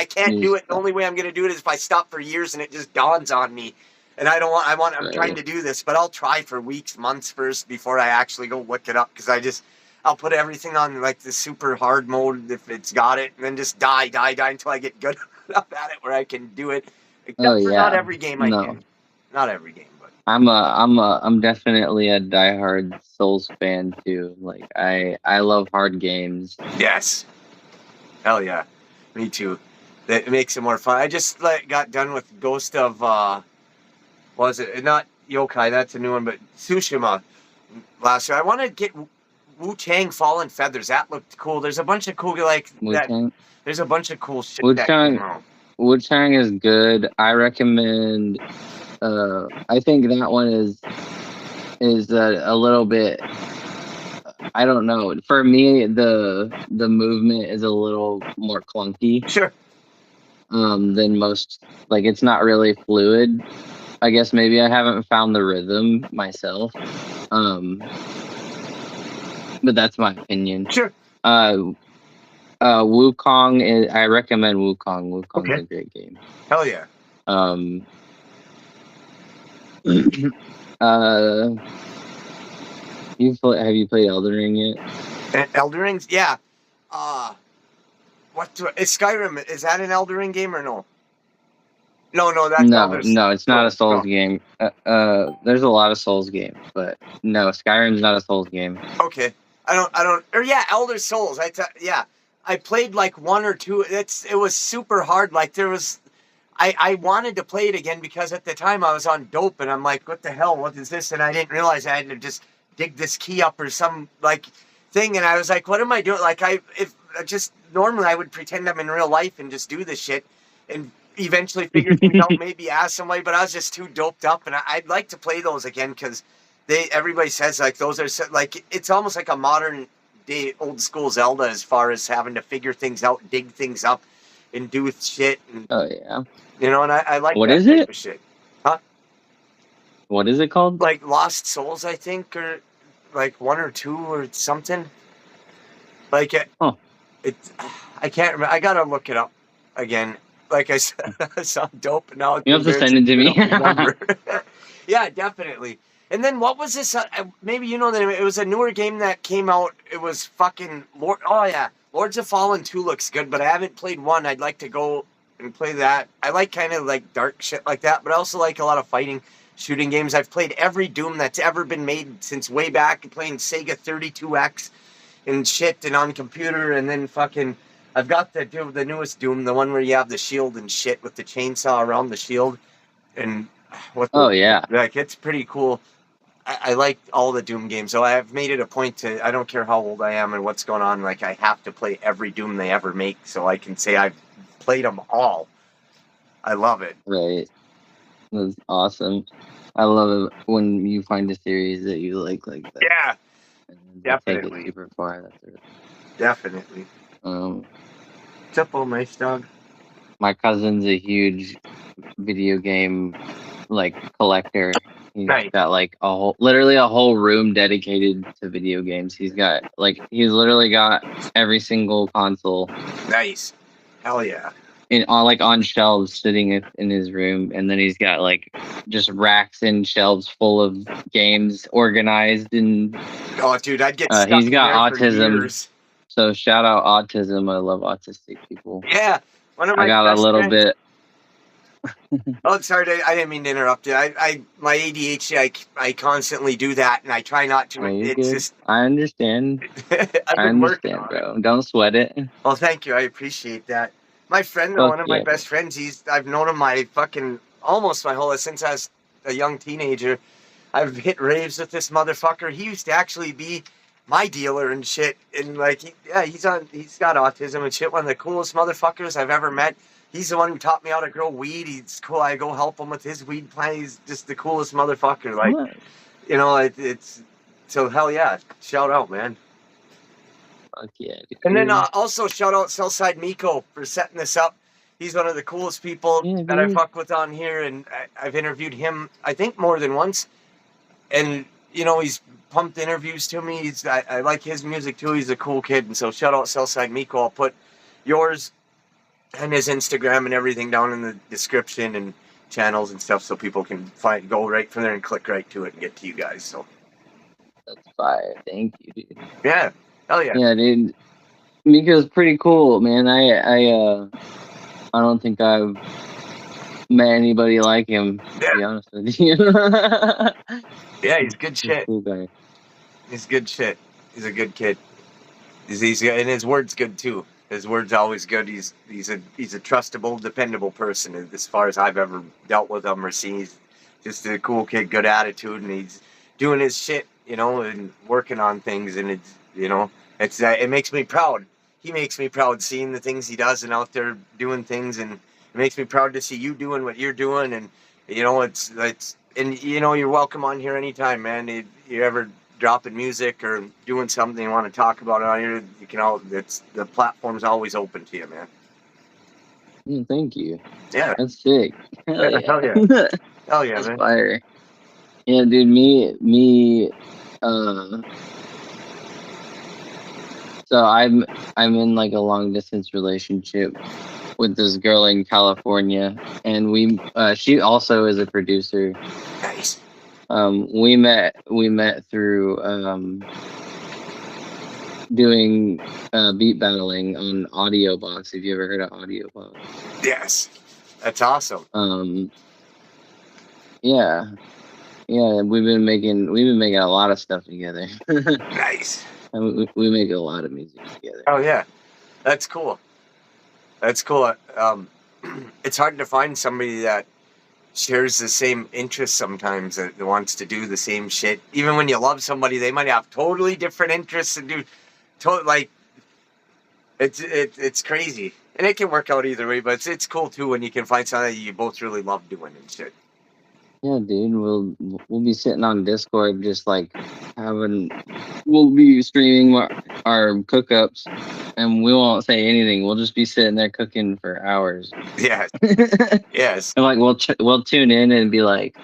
can't do it. The only way I'm going to do it is if I stop for years and it just dawns on me. And I'm trying to do this, but I'll try for weeks, months first before I actually go look it up, because I'll put everything on like the super hard mode if it's got it, and then just die until I get good enough at it where I can do it. Except for not every game I can. Not every game, but I'm definitely a diehard Souls fan too. Like I love hard games. Yes. Hell yeah. Me too. That makes it more fun. I just got done with Ghost of was it not Yokai? That's a new one, but Tsushima last year. I want to get Wu-Tang Fallen Feathers. That looked cool. There's a bunch of cool Wu-Tang? There's a bunch of cool shit. Wu-Tang is good. I recommend. I think that one is a little bit. I don't know. For me, the movement is a little more clunky. Sure. Than most. Like, it's not really fluid. I guess maybe I haven't found the rhythm myself. But that's my opinion. Sure. Wukong is. I recommend Wukong. Wukong's a great game. Hell yeah. Have you played Elden Ring yet? Elden Rings, yeah. Is Skyrim? Is that an Elden Ring game or no? No, that's no, it's not a Souls game. There's a lot of Souls games, but no, Skyrim's not a Souls game. Okay, I don't. Or yeah, Elder Souls. I played like one or two. It was super hard. Like there was, I wanted to play it again because at the time I was on dope and I'm like, what the hell? What is this? And I didn't realize I had to just dig this key up or some like thing. And I was like, what am I doing? Like normally I would pretend I'm in real life and just do this shit and eventually figure things out, maybe ask somebody, but I was just too doped up, and I'd like to play those again, because everybody says like those are like, it's almost like a modern day old school Zelda as far as having to figure things out, dig things up, and do shit. And, oh yeah, you know, and I like what that is type it? Of shit. Huh? What is it called? Like Lost Souls, I think, or like 1 or 2 or something. Like I can't remember. I gotta look it up again. Like I said, I saw dope. Now you have to send it to me. Yeah, definitely. And then what was this? Maybe you know that it was a newer game that came out. It was fucking Lords of Fallen 2 looks good, but I haven't played 1. I'd like to go and play that. I like kind of like dark shit like that, but I also like a lot of fighting shooting games. I've played every Doom that's ever been made since way back, playing Sega 32X and shit, and on computer, and then fucking. I've got the newest Doom, the one where you have the shield and shit with the chainsaw around the shield, and yeah, like it's pretty cool. I like all the Doom games, so I've made it a point to. I don't care how old I am and what's going on. Like I have to play every Doom they ever make, so I can say I've played them all. I love it. Right, that's awesome. I love it when you find a series that you like that. Yeah, and definitely. Take it super far. That's it. Definitely. What's up, old nice dog? My cousin's a huge video game collector. He's Nice. got like literally a whole room dedicated to video games. He's literally got every single console. Nice. Hell yeah. On shelves sitting in his room, and then he's got like just racks and shelves full of games organized. And oh, dude, I'd get stuck he's in got there for autism, years. so shout out autism. I love autistic people. Yeah, one of my I got a little bit. Oh, sorry, I didn't mean to interrupt you. My ADHD, I constantly do that, and I try not to. Oh, you're It's good. just I understand. I've been working on bro. it. Don't sweat it. Well, thank you. I appreciate that. My friend, though, one of my best friends, I've known him almost my whole life since I was a young teenager. I've hit raves with this motherfucker. He used to actually be my dealer and shit. And like, he's got autism and shit. One of the coolest motherfuckers I've ever met. He's the one who taught me how to grow weed. He's cool. I go help him with his weed plant. He's just the coolest motherfucker. Like, what? You know, it's so hell yeah. Shout out, man. Fuck yeah. Dude. And then also shout out Southside Miko for setting this up. He's one of the coolest people that I fuck with on here, and I've interviewed him, I think, more than once. And, you know, he's pumped interviews to me. I like his music, too. He's a cool kid. And so shout out Southside Miko. I'll put yours and his Instagram and everything down in the description and channels and stuff so people can go right from there and click right to it and get to you guys. So that's fire. Thank you, dude. Yeah. Hell yeah. Yeah, dude. Miko's pretty cool, man. I don't think I've met anybody like him, to be honest with you. Yeah, he's good shit. He's a cool guy. He's good shit. He's a good kid. And his word's good too. His word's always good. He's a trustable, dependable person as far as I've ever dealt with him or seen. He's just a cool kid, good attitude, and he's doing his shit, you know, and working on things, and it's, you know, it makes me proud. He makes me proud seeing the things he does and out there doing things, and it makes me proud to see you doing what you're doing. And you know, it's and you know, you're welcome on here anytime, man. You ever dropping music or doing something you want to talk about on here, you can the platform's always open to you, man. Thank you. Yeah, that's sick. Hell yeah. Hell yeah, that's man. Fire. Yeah, dude. Me. So I'm in like a long distance relationship with this girl in California, and she also is a producer. Nice. We met through doing beat battling on Audio Box. Have you ever heard of Audio Box? Yes, that's awesome. Yeah, we've been making a lot of stuff together. Nice. We make a lot of music together. Oh yeah, that's cool. That's cool. It's hard to find somebody that shares the same interests sometimes, that wants to do the same shit. Even when you love somebody, they might have totally different interests and do like it's crazy, and it can work out either way. But it's cool too when you can find something that you both really love doing and shit. Yeah, dude, we'll be sitting on Discord just like we'll be streaming our cookups, and we won't say anything. We'll just be sitting there cooking for hours. Yeah. Yes. And like we'll tune in and be like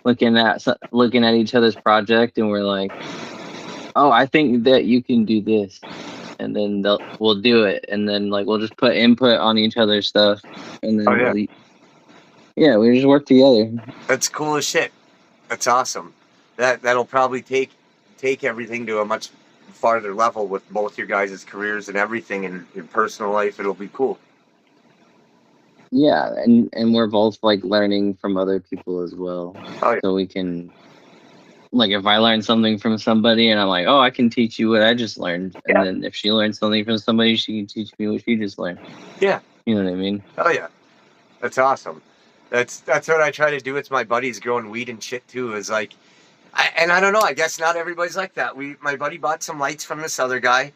looking at each other's project, and we're like, oh, I think that you can do this, and then we'll do it, and then like we'll just put input on each other's stuff, and then we just work together. That's cool as shit. That's awesome. That'll probably take everything to a much farther level with both your guys' careers and everything, and your personal life. It'll be cool. Yeah, and we're both like learning from other people as well. Oh, yeah. So we can, like, if I learn something from somebody and I'm like, oh, I can teach you what I just learned. And then if she learns something from somebody, she can teach me what she just learned. Yeah. You know what I mean? Oh yeah. That's awesome. That's what I try to do with my buddies growing weed and shit too, is like, I don't know, I guess not everybody's like that. My buddy bought some lights from this other guy,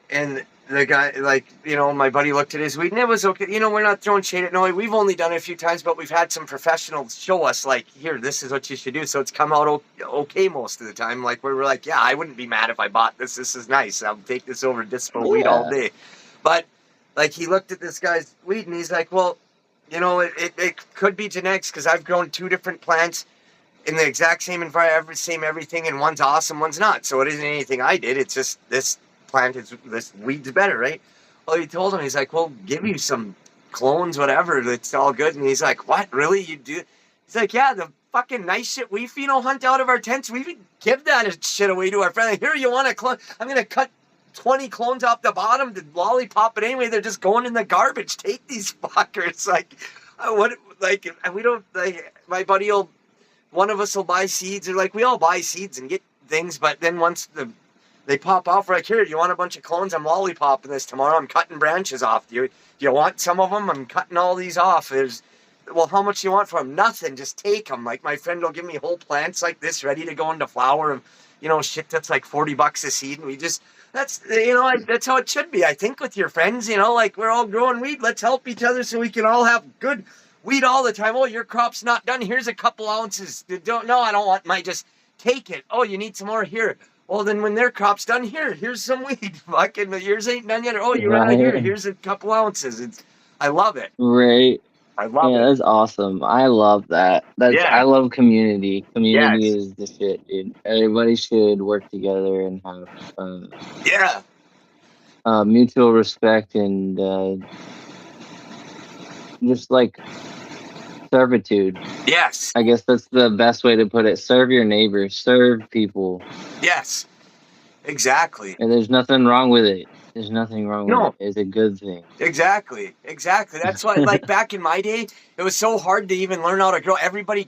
and the guy, like, you know, my buddy looked at his weed and it was okay. You know, we're not throwing shade at Noe. We've only done it a few times, but we've had some professionals show us, like, here, this is what you should do. So it's come out okay most of the time. Like, where we're like, yeah, I wouldn't be mad if I bought this. This is nice. I'll take this over dispo weed all day. But, like, he looked at this guy's weed and he's like, well, you know, it could be genetics because I've grown 2 different plants. in the exact same environment, same everything, and one's awesome, one's not. So it isn't anything I did. It's just this this weed's better, right? Well, he told him, he's like, well, give you some clones, whatever. It's all good. And he's like, what? Really? You do? He's like, yeah, the fucking nice shit we hunt out of our tents. We give that shit away to our friend. Like, here, you want a clone? I'm gonna cut 20 clones off the bottom to lollipop it anyway. They're just going in the garbage. Take these fuckers. Like, what? Like, we don't. Like, my buddy will. One of us will buy seeds, or like we all buy seeds and get things, but then once they pop off, we're like, here, you want a bunch of clones? I'm lollipopping this tomorrow. I'm cutting branches off. Do you want some of them? I'm cutting all these off. Well, how much do you want for them? Nothing. Just take them. Like, my friend will give me whole plants like this ready to go into flower, and shit that's like $40 a seed, and we just. That's that's how it should be. I think with your friends, like we're all growing weed. Let's help each other so we can all have good weed all the time. Oh, your crop's not done. Here's a couple ounces. I don't want my. Just take it. Oh, you need some more here. Well, then when their crop's done, here's some weed. Fucking yours ain't done yet. Oh, you're right here. Here's a couple ounces. I love it. Right. I love it. That's awesome. I love that. I love community. Community is the shit, dude. Everybody should work together and have mutual respect and just like servitude. Yes. I guess that's the best way to put it. Serve your neighbors. Serve people. Yes. Exactly. And there's nothing wrong with it. There's nothing wrong with it. It's a good thing. Exactly. That's why, like, back in my day, it was so hard to even learn how to grow. Everybody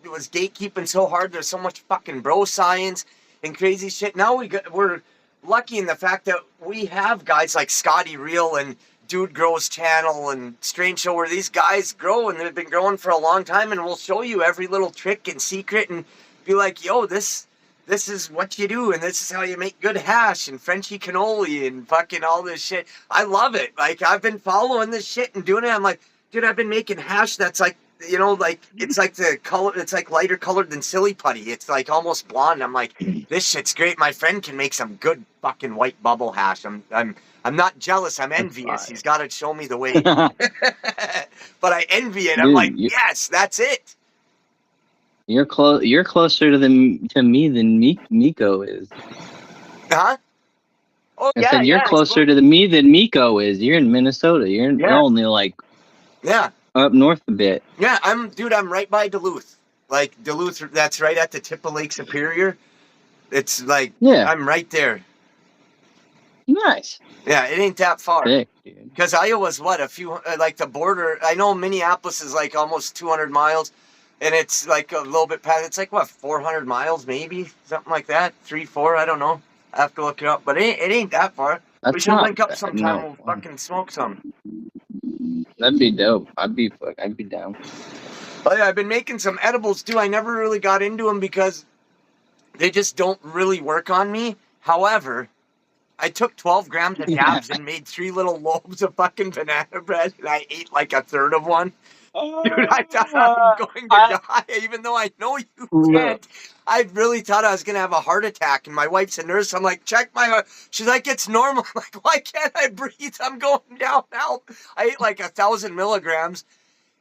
was gatekeeping so hard. There's so much fucking bro science and crazy shit. Now we're lucky in the fact that we have guys like Scotty Reel and Dude Grows Channel and Strange Show, where these guys grow and they've been growing for a long time, and we'll show you every little trick and secret and be like, yo, this is what you do, and this is how you make good hash and Frenchy cannoli and fucking all this shit. I love it. Like, I've been following this shit and doing it. I'm like, dude, I've been making hash that's like, like, it's like the color, it's like lighter colored than silly putty. It's like almost blonde. I'm like, this shit's great. My friend can make some good fucking white bubble hash. I'm not jealous. I'm envious. He's got to show me the way. But I envy it. I'm like, yes, that's it. You're closer to me than Miko is. Huh? Oh, I said you're closer to me than Miko is. You're in Minnesota. You're only like up north a bit. Yeah, I'm right by Duluth. Like Duluth, that's right at the tip of Lake Superior. It's like I'm right there. Nice. Yeah, it ain't that far. Sick, dude. Because Iowa's what, like the border. I know Minneapolis is like almost 200 miles. And it's like a little bit past, it's like, what, 400 miles maybe? Something like that? 3, 4, I don't know. I have to look it up. But it ain't that far. We should link up sometime. We'll fucking smoke some. That'd be dope. I'd be down. But yeah, I've been making some edibles too. I never really got into them because they just don't really work on me. However, I took 12 grams of dabs and made 3 little loaves of fucking banana bread, and I ate like a third of one. Dude, I thought I was going to die, even though I know you can't. I really thought I was going to have a heart attack, and my wife's a nurse. I'm like, check my heart. She's like, it's normal. I'm like, why can't I breathe? I'm going down. Help. I ate like 1,000 milligrams,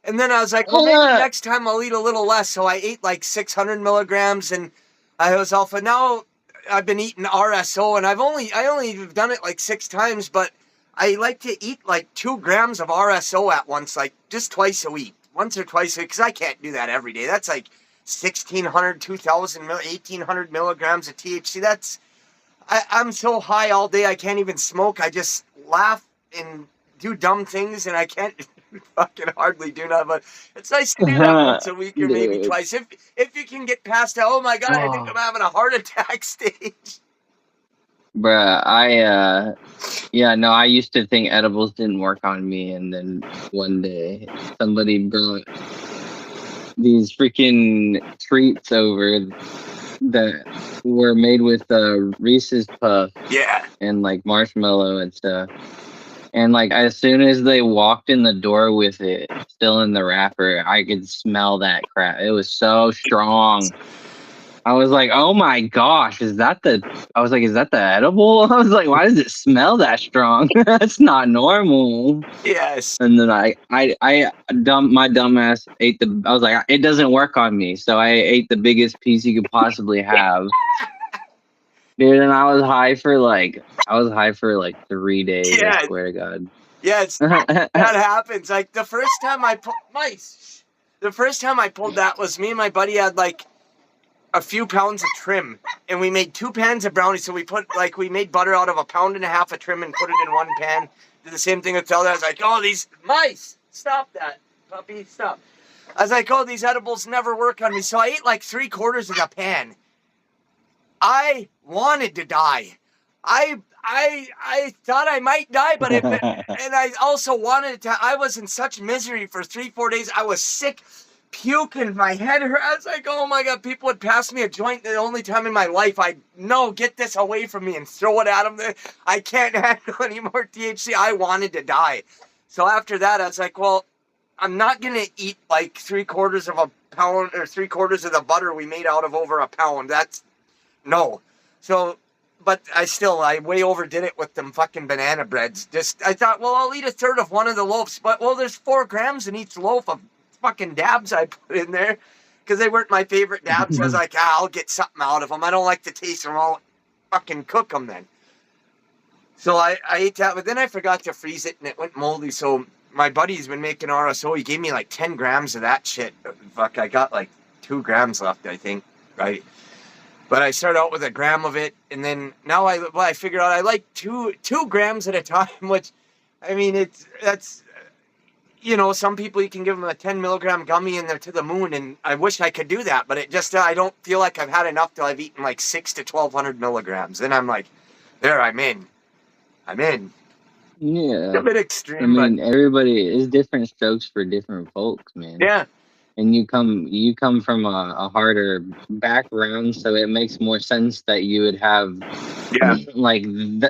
and then I was like, well, maybe next time I'll eat a little less. So I ate like 600 milligrams, and I was alpha. Now I've been eating RSO, and I only done it like 6 times, but I like to eat like 2 grams of RSO at once, like just twice a week, once or twice a week, because I can't do that every day. That's like 1,600, 2,000, 1,800 milligrams of THC. I'm so high all day I can't even smoke. I just laugh and do dumb things, and I can't fucking hardly do that. But it's nice to do that once a week or maybe twice. If you can get past that, oh my God, I think I'm having a heart attack stage. Bruh, I used to think edibles didn't work on me, and then one day somebody brought these freaking treats over that were made with Reese's Puff, and like marshmallow and stuff. And like as soon as they walked in the door with it still in the wrapper, I could smell that crap. It was so strong. I was like, oh my gosh, is that the edible? I was like, why does it smell that strong? That's not normal. Yes. And then my dumbass ate I was like, it doesn't work on me. So I ate the biggest piece you could possibly have. Dude, and I was high for like 3 days, I Yeah. swear to God. Yes. That happens. Like the first time I pulled that was me and my buddy had like a few pounds of trim, and we made 2 pans of brownies. So we made butter out of 1.5 pounds of trim and put it in one pan. Did the same thing with Zelda. I was like, oh, these mice, stop that, puppy, stop. I was like, oh, these edibles never work on me. So I ate like 3/4 of the pan. I wanted to die. I thought I might die, but and I also wanted to. I was in such misery for 3-4 days. I was sick, puking, my head hurt. I was like, oh my God, people would pass me a joint the only time in my life no, get this away from me and throw it at them. I can't handle any more THC. I wanted to die. So after that, I was like, well, I'm not going to eat like 3/4 of a pound or 3/4 of the butter we made out of over 1 pound. That's no. So, but I way overdid it with them fucking banana breads. I thought, well, I'll eat 1/3 of one of the loaves, but there's 4 grams in each loaf of fucking dabs I put in there because they weren't my favorite dabs. I was like, I'll get something out of them. I don't like the taste of them. I'll fucking cook them then. So I ate that, but then I forgot to freeze it and it went moldy. So my buddy's been making RSO. He gave me like 10 grams of that shit. Fuck, I got like 2 grams left, I think, right? But I started out with 1 gram of it, and then now I figured out I like 2 grams at a time, which, I mean, that's, some people you can give them a 10 milligram gummy and they're to the moon, and I wish I could do that, but it just, I don't feel like I've had enough till I've eaten like 600 to 1,200 milligrams. Then I'm like, there, I'm in. Yeah. It's a bit extreme. I mean, everybody is different strokes for different folks, man. Yeah. And you come from a harder background, so it makes more sense that you would have, like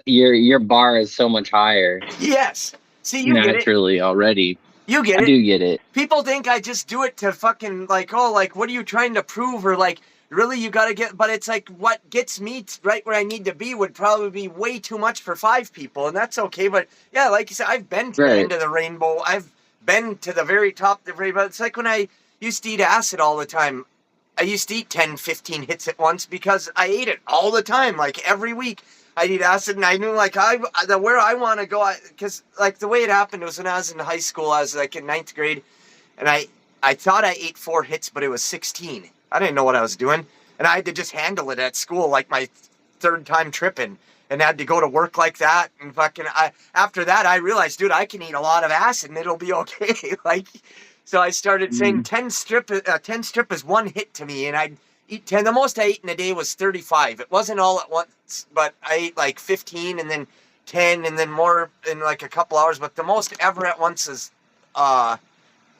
your bar is so much higher. Yes. See, you naturally get it. Already. You get it. I do get it. People think I just do it to fucking like, oh, like what are you trying to prove, or like really you gotta get, but it's like what gets me right where I need to be would probably be way too much for 5 people, and that's okay. But yeah, like you said, I've been to the end of the rainbow. I've been to the very top of the rainbow. It's like when I used to eat acid all the time. I used to eat 10, 15 hits at once because I ate it all the time, like every week. I'd eat acid, and I knew like where I want to go, because like the way it happened was when I was in high school. I was like in 9th grade, and I thought I ate 4 hits, but it was 16. I didn't know what I was doing, and I had to just handle it at school, like my 3rd time tripping, and had to go to work like that. And fucking, after that, I realized, dude, I can eat a lot of acid, and it'll be okay. Like, so I started saying 10 strip is 1 hit to me, and I'd eat 10. The most I ate in a day was 35. It wasn't all at once, but I ate like 15 and then 10 and then more in like a couple hours. But the most ever at once is, I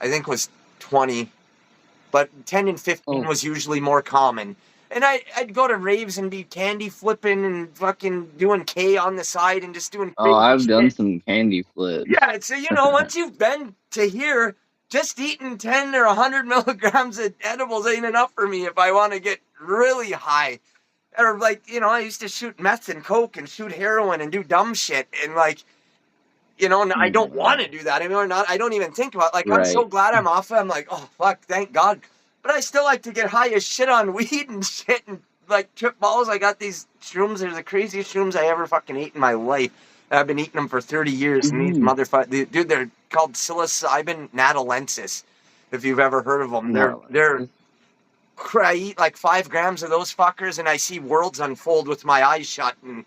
think was 20. But 10 and 15 was usually more common. And I'd go to raves and be candy flipping and fucking doing K on the side and just doing crazy I've shit. done some candy flips. Yeah, so, once you've been to here, just eating 10 or 100 milligrams of edibles ain't enough for me if I want to get really high. Or like, I used to shoot meth and coke and shoot heroin and do dumb shit. And like, I don't want to do that anymore. I don't even think about it. Like, I'm so glad I'm off it. I'm like, oh, fuck, thank God. But I still like to get high as shit on weed and shit and like trip balls. I got these shrooms. They're the craziest shrooms I ever fucking ate in my life. I've been eating them for 30 years, and these motherfuckers, dude, they're called psilocybin natalensis, if you've ever heard of them. I eat like 5 grams of those fuckers, and I see worlds unfold with my eyes shut, and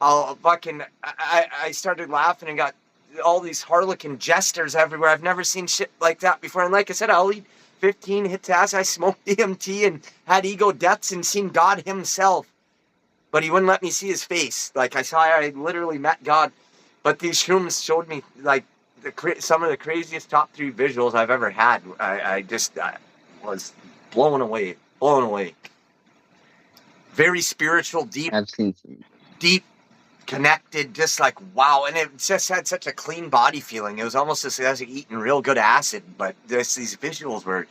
I started laughing and got all these harlequin jesters everywhere. I've never seen shit like that before, and like I said, I'll eat 15 hits ass. I smoked DMT and had ego deaths and seen God himself. But he wouldn't let me see his face. Like I literally met God. But these shrooms showed me like some of the craziest top 3 visuals I've ever had. I was blown away. Very spiritual, deep. I've seen some. Deep, connected, just like wow. And it just had such a clean body feeling. It was almost as if I was eating real good acid. But these visuals were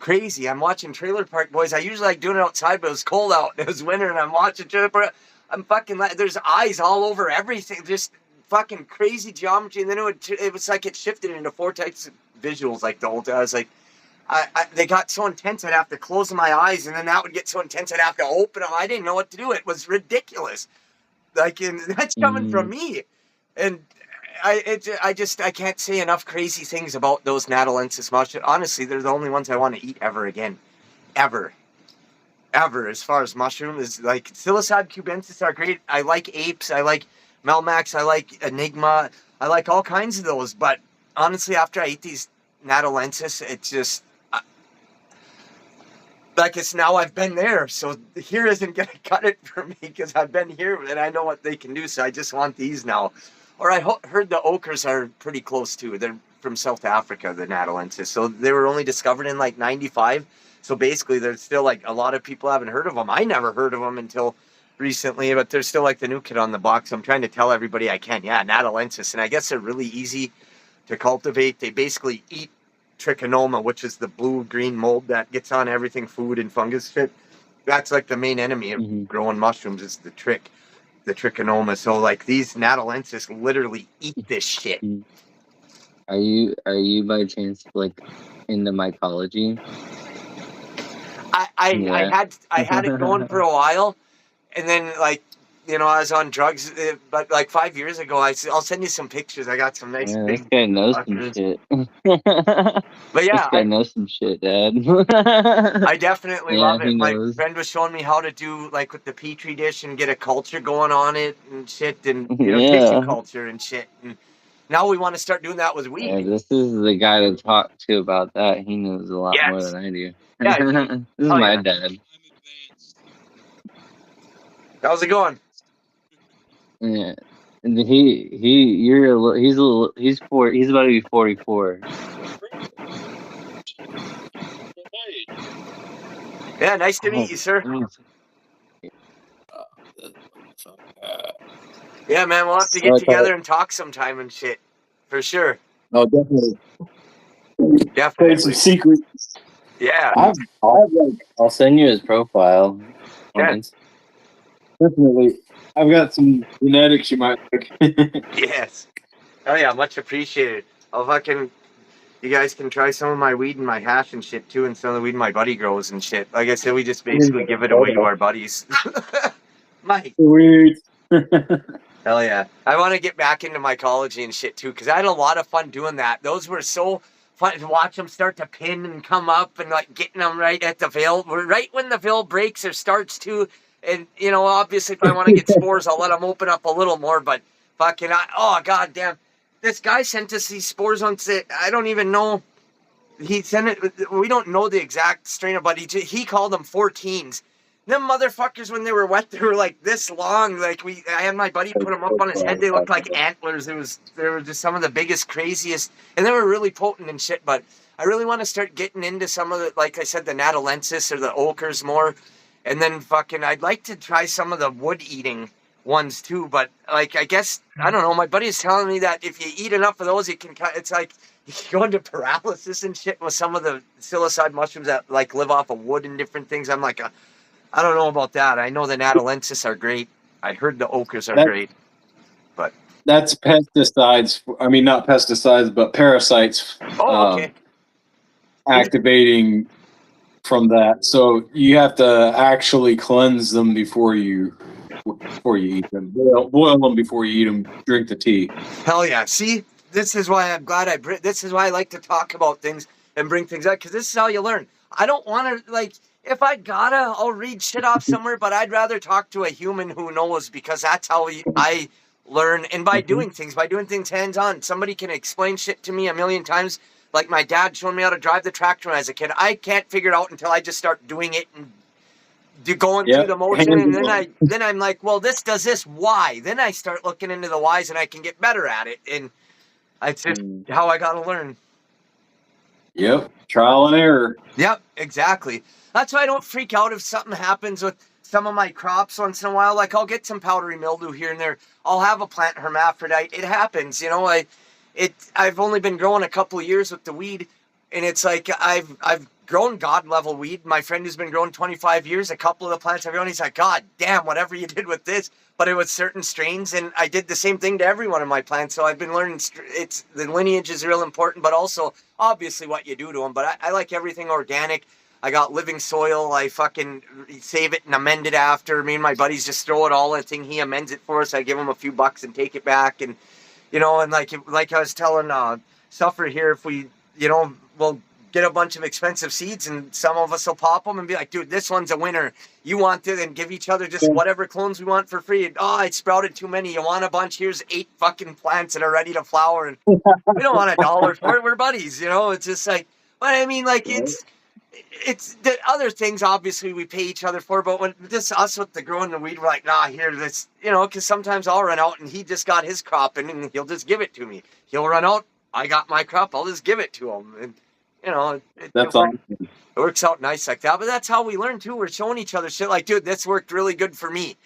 crazy. I'm watching Trailer Park Boys. I usually like doing it outside, but it was cold out. It was winter, and I'm watching Trailer Park. I'm fucking there's eyes all over everything. Just fucking crazy geometry. And then it was like it shifted into 4 types of visuals like the whole time. I was like, they got so intense I'd have to close my eyes, and then that would get so intense I'd have to open them. I didn't know what to do. It was ridiculous. Like, and that's coming from me. And I can't say enough crazy things about those Natalensis mushrooms. Honestly, they're the only ones I want to eat ever again. Ever. As far as mushrooms, like psilocybe cubensis are great. I like apes. I like Melmax. I like Enigma. I like all kinds of those. But honestly, after I eat these Natalensis, it's just like it's now I've been there. So here isn't going to cut it for me because I've been here and I know what they can do. So I just want these now. Or I heard the ochres are pretty close too. They're from South Africa, the Natalensis. So they were only discovered in like 95. So basically, there's still like a lot of people haven't heard of them. I never heard of them until recently, but they're still like the new kid on the block. So I'm trying to tell everybody I can. Yeah, Natalensis. And I guess they're really easy to cultivate. They basically eat trichonoma, which is the blue-green mold that gets on everything, food and fungus shit. That's like the main enemy of growing mushrooms is the trichonoma. So like these Natalensis literally eat this shit. Are you by chance like into mycology? I had it going for a while, and then like I was on drugs. But like 5 years ago, I'll send you some pictures. I got some nice. Yeah, this guy knows some shit. But yeah, this guy knows some shit, Dad. I definitely love it. My friend was showing me how to do like with the petri dish and get a culture going on it and shit, and tissue culture and shit. And now we want to start doing that with weed. Yeah, this is the guy to talk to about that. He knows a lot more than I do. Yeah, this is my dad. How's it going? Yeah, and he's about to be 44. Yeah, nice to meet you, sir. Yeah, man, we'll have to get together and talk sometime and shit, for sure. Oh, definitely. Definitely. Some secrets. Yeah. I'll send you his profile. Yeah. Definitely. I've got some genetics you might like. Yes. Oh yeah, much appreciated. You guys can try some of my weed and my hash and shit too, and some of the weed my buddy grows and shit. Like I said, we just basically give it away to our buddies. Mike. Sweet. Hell yeah. I want to get back into mycology and shit too, because I had a lot of fun doing that. Those were so fun to watch them start to pin and come up and like getting them right at the veil. Right when the veil breaks or starts to. And, obviously, if I want to get spores, I'll let them open up a little more. But fucking, goddamn. This guy sent us these spores on, I don't even know. He sent it, we don't know the exact strain, but he called them 14s. Them motherfuckers, when they were wet, they were like this long. Like, I had my buddy put them up on his head. They looked like antlers. They were just some of the biggest, craziest. And they were really potent and shit. But I really want to start getting into some of the, like I said, the Natalensis or the ochres more. And then I'd like to try some of the wood-eating ones too, but like, I guess, I don't know, my buddy is telling me that if you eat enough of those, it's like, you can go into paralysis and shit with some of the psilocybe mushrooms that like live off of wood and different things. I'm like, I don't know about that. I know the Natalensis are great. I heard the ochres are great, but. That's pesticides. I mean, not pesticides, but parasites. Oh, okay. Activating from that, so you have to actually cleanse them before you eat them. Boil them before you eat them. Drink the tea. Hell yeah! See, this is why I'm glad this is why I like to talk about things and bring things up, because this is how you learn. I don't want to like. If I gotta, I'll read shit off somewhere, but I'd rather talk to a human who knows, because that's how I learn. And by doing things hands on. Somebody can explain shit to me a million times. Like my dad showed me how to drive the tractor when I was a kid. I can't figure it out until I just start doing it and going through the motion. And then I'm like, well, this does this. Why? Then I start looking into the whys and I can get better at it. And it's just how I got to learn. Yep. Trial and error. Yep, exactly. That's why I don't freak out if something happens with some of my crops once in a while. Like I'll get some powdery mildew here and there. I'll have a plant hermaphrodite. It happens, I've only been growing a couple of years with the weed, and it's like I've grown God level weed. My friend who's been growing 25 years, a couple of the plants I've grown, he's like, God damn, whatever you did with this. But it was certain strains, and I did the same thing to every one of my plants. So I've been learning. It's the lineage is real important, but also obviously what you do to them. But I like everything organic. I got living soil. I fucking save it and amend it after. Me and my buddies just throw it all in a thing. He amends it for us. I give him a few bucks and take it back. And, you know, and like I was telling Suffer here, if we, you know, we'll get a bunch of expensive seeds and some of us will pop them and be like, dude, this one's a winner. You want it, and give each other just whatever clones we want for free. Oh, I sprouted too many. You want a bunch? Here's 8 fucking plants that are ready to flower. And we don't want $1 for it. We're buddies, you know? It's just like, but I mean, like, it's the other things obviously we pay each other for, but when this us with the growing the weed, we're like, nah, here, this, you know, because sometimes I'll run out and he just got his crop in and he'll just give it to me. He'll run out, I got my crop, I'll just give it to him. And, you know, it works out nice like that. But that's how we learn too. We're showing each other shit like, dude, this worked really good for me.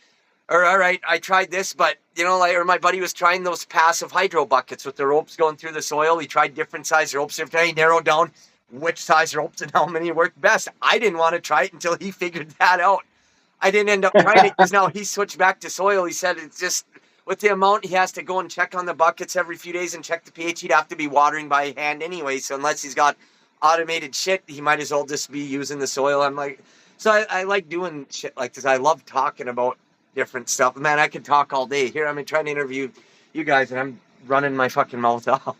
Or, all right, I tried this, but, you know, like, or my buddy was trying those passive hydro buckets with the ropes going through the soil. He tried different size ropes. He narrowed down which size ropes and how many worked best. I didn't want to try it until he figured that out. I didn't end up trying it because now he switched back to soil. He said it's just with the amount he has to go and check on the buckets every few days and check the pH, he'd have to be watering by hand anyway. So unless he's got automated shit, he might as well just be using the soil. I'm like, so I like doing shit like this. I love talking about different stuff. Man, I could talk all day. Here I'm trying to interview you guys and I'm running my fucking mouth off.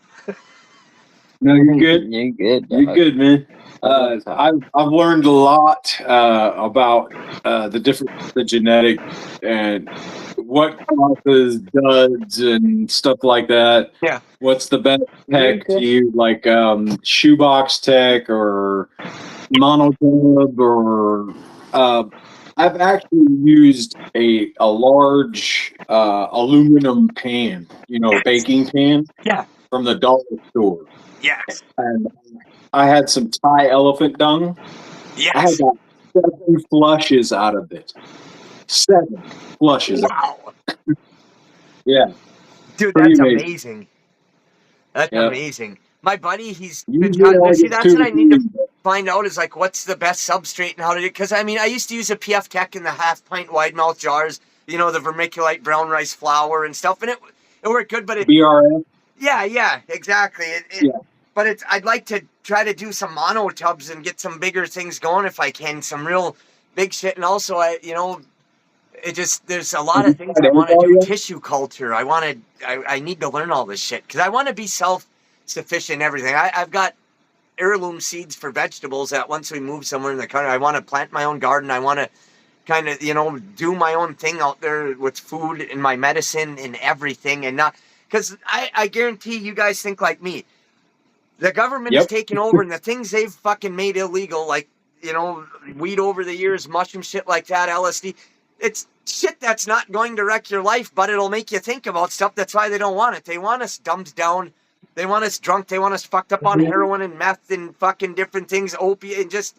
No, you're good. You're good. You're good, man. I've learned a lot about the genetic and what causes duds and stuff like that. Yeah. What's the best tech to use, like shoebox tech or monotub, or I've actually used a large aluminum pan, you know, baking pan. Yeah. From the dollar store. Yes. And I had some Thai elephant dung. Yes. I had got 7 flushes out of it. 7 flushes. Wow. Yeah. Dude, that's amazing. That's amazing. My buddy, he's been trying. See, that's what I need to find out is like, what's the best substrate and how to do it. Because I mean, I used to use a PF Tech in the 1/2 pint wide mouth jars, you know, the vermiculite brown rice flour and stuff. And it worked good, but it. BRF? Yeah, exactly. But I'd like to try to do some mono tubs and get some bigger things going if I can, some real big shit. And also, there's a lot of things I want to do. Tissue culture. I need to learn all this shit because I want to be self-sufficient in everything. I've got heirloom seeds for vegetables that once we move somewhere in the country, I want to plant my own garden. I want to kind of, you know, do my own thing out there with food and my medicine and everything, and not. Because I guarantee you guys think like me. The government is taking over, and the things they've fucking made illegal, like, you know, weed over the years, mushroom shit like that, LSD, it's shit that's not going to wreck your life, but it'll make you think about stuff. That's why they don't want it. They want us dumbed down. They want us drunk. They want us fucked up on heroin and meth and fucking different things, opiate, and just,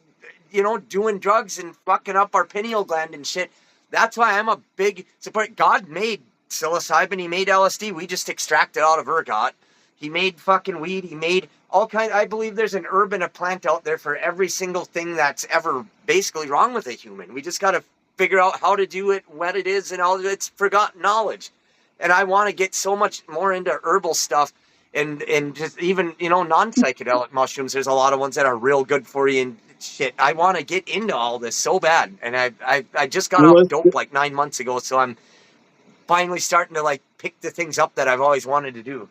you know, doing drugs and fucking up our pineal gland and shit. That's why I'm a big supporter. God made psilocybin, he made LSD, we just extracted out of ergot. He made fucking weed, he made all kinds. I believe there's an herb and a plant out there for every single thing that's ever basically wrong with a human. We just got to figure out how to do it, what it is, and all. It's forgotten knowledge. And I want to get so much more into herbal stuff and just even, you know, non-psychedelic mushrooms. There's a lot of ones that are real good for you and shit. I want to get into all this so bad. And I just got off dope like 9 months ago, so I'm finally starting to like pick the things up that I've always wanted to do.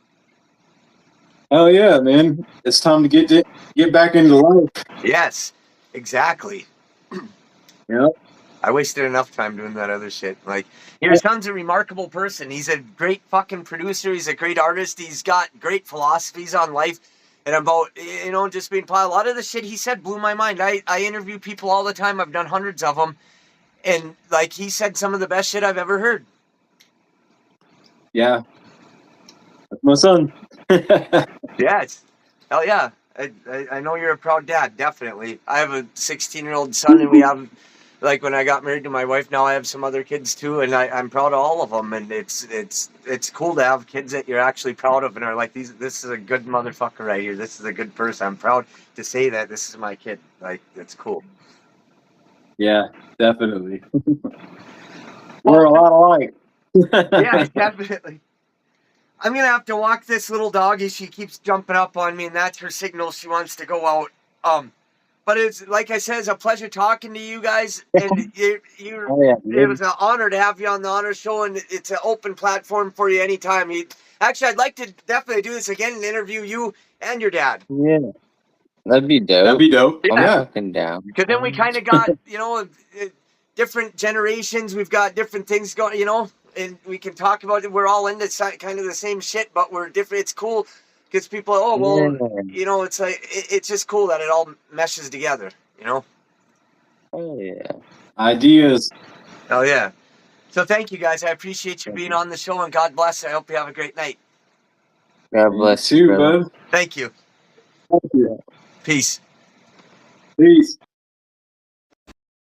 Oh yeah, man! It's time to get back into life. Yes, exactly. Yep. I wasted enough time doing that other shit. Like, your son's a remarkable person. He's a great fucking producer. He's a great artist. He's got great philosophies on life and about, you know, just being a lot of the shit he said blew my mind. I interview people all the time. I've done hundreds of them, and like he said, some of the best shit I've ever heard. Yeah, that's my son. Yes. Hell yeah. I know you're a proud dad, definitely. I have a 16-year-old son, and we have like when I got married to my wife, now I have some other kids too, and I'm proud of all of them. And it's cool to have kids that you're actually proud of and are like, this is a good motherfucker right here. This is a good person. I'm proud to say that this is my kid. Like, it's cool. Yeah, definitely. We're a lot alike. Yeah, definitely. I'm gonna have to walk this little doggy. She keeps jumping up on me, and that's her signal. She wants to go out. But it's like I said, it's a pleasure talking to you guys, and it was an honor to have you on the Honor Show, and it's an open platform for you anytime. Actually, I'd like to definitely do this again and interview you and your dad. Yeah, that'd be dope. That'd be dope. I'm Yeah. fucking down. Because then we kind of got, different generations. We've got different things going, and we can talk about it. We're all into kind of the same shit, but we're different. It's cool because people, it's like, it's just cool that it all meshes together, Oh, yeah. Ideas. Oh, yeah. So thank you, guys. I appreciate you being on the show, and God bless. I hope you have a great night. God bless you, brother. bud. Thank you. Thank you. Peace. Peace.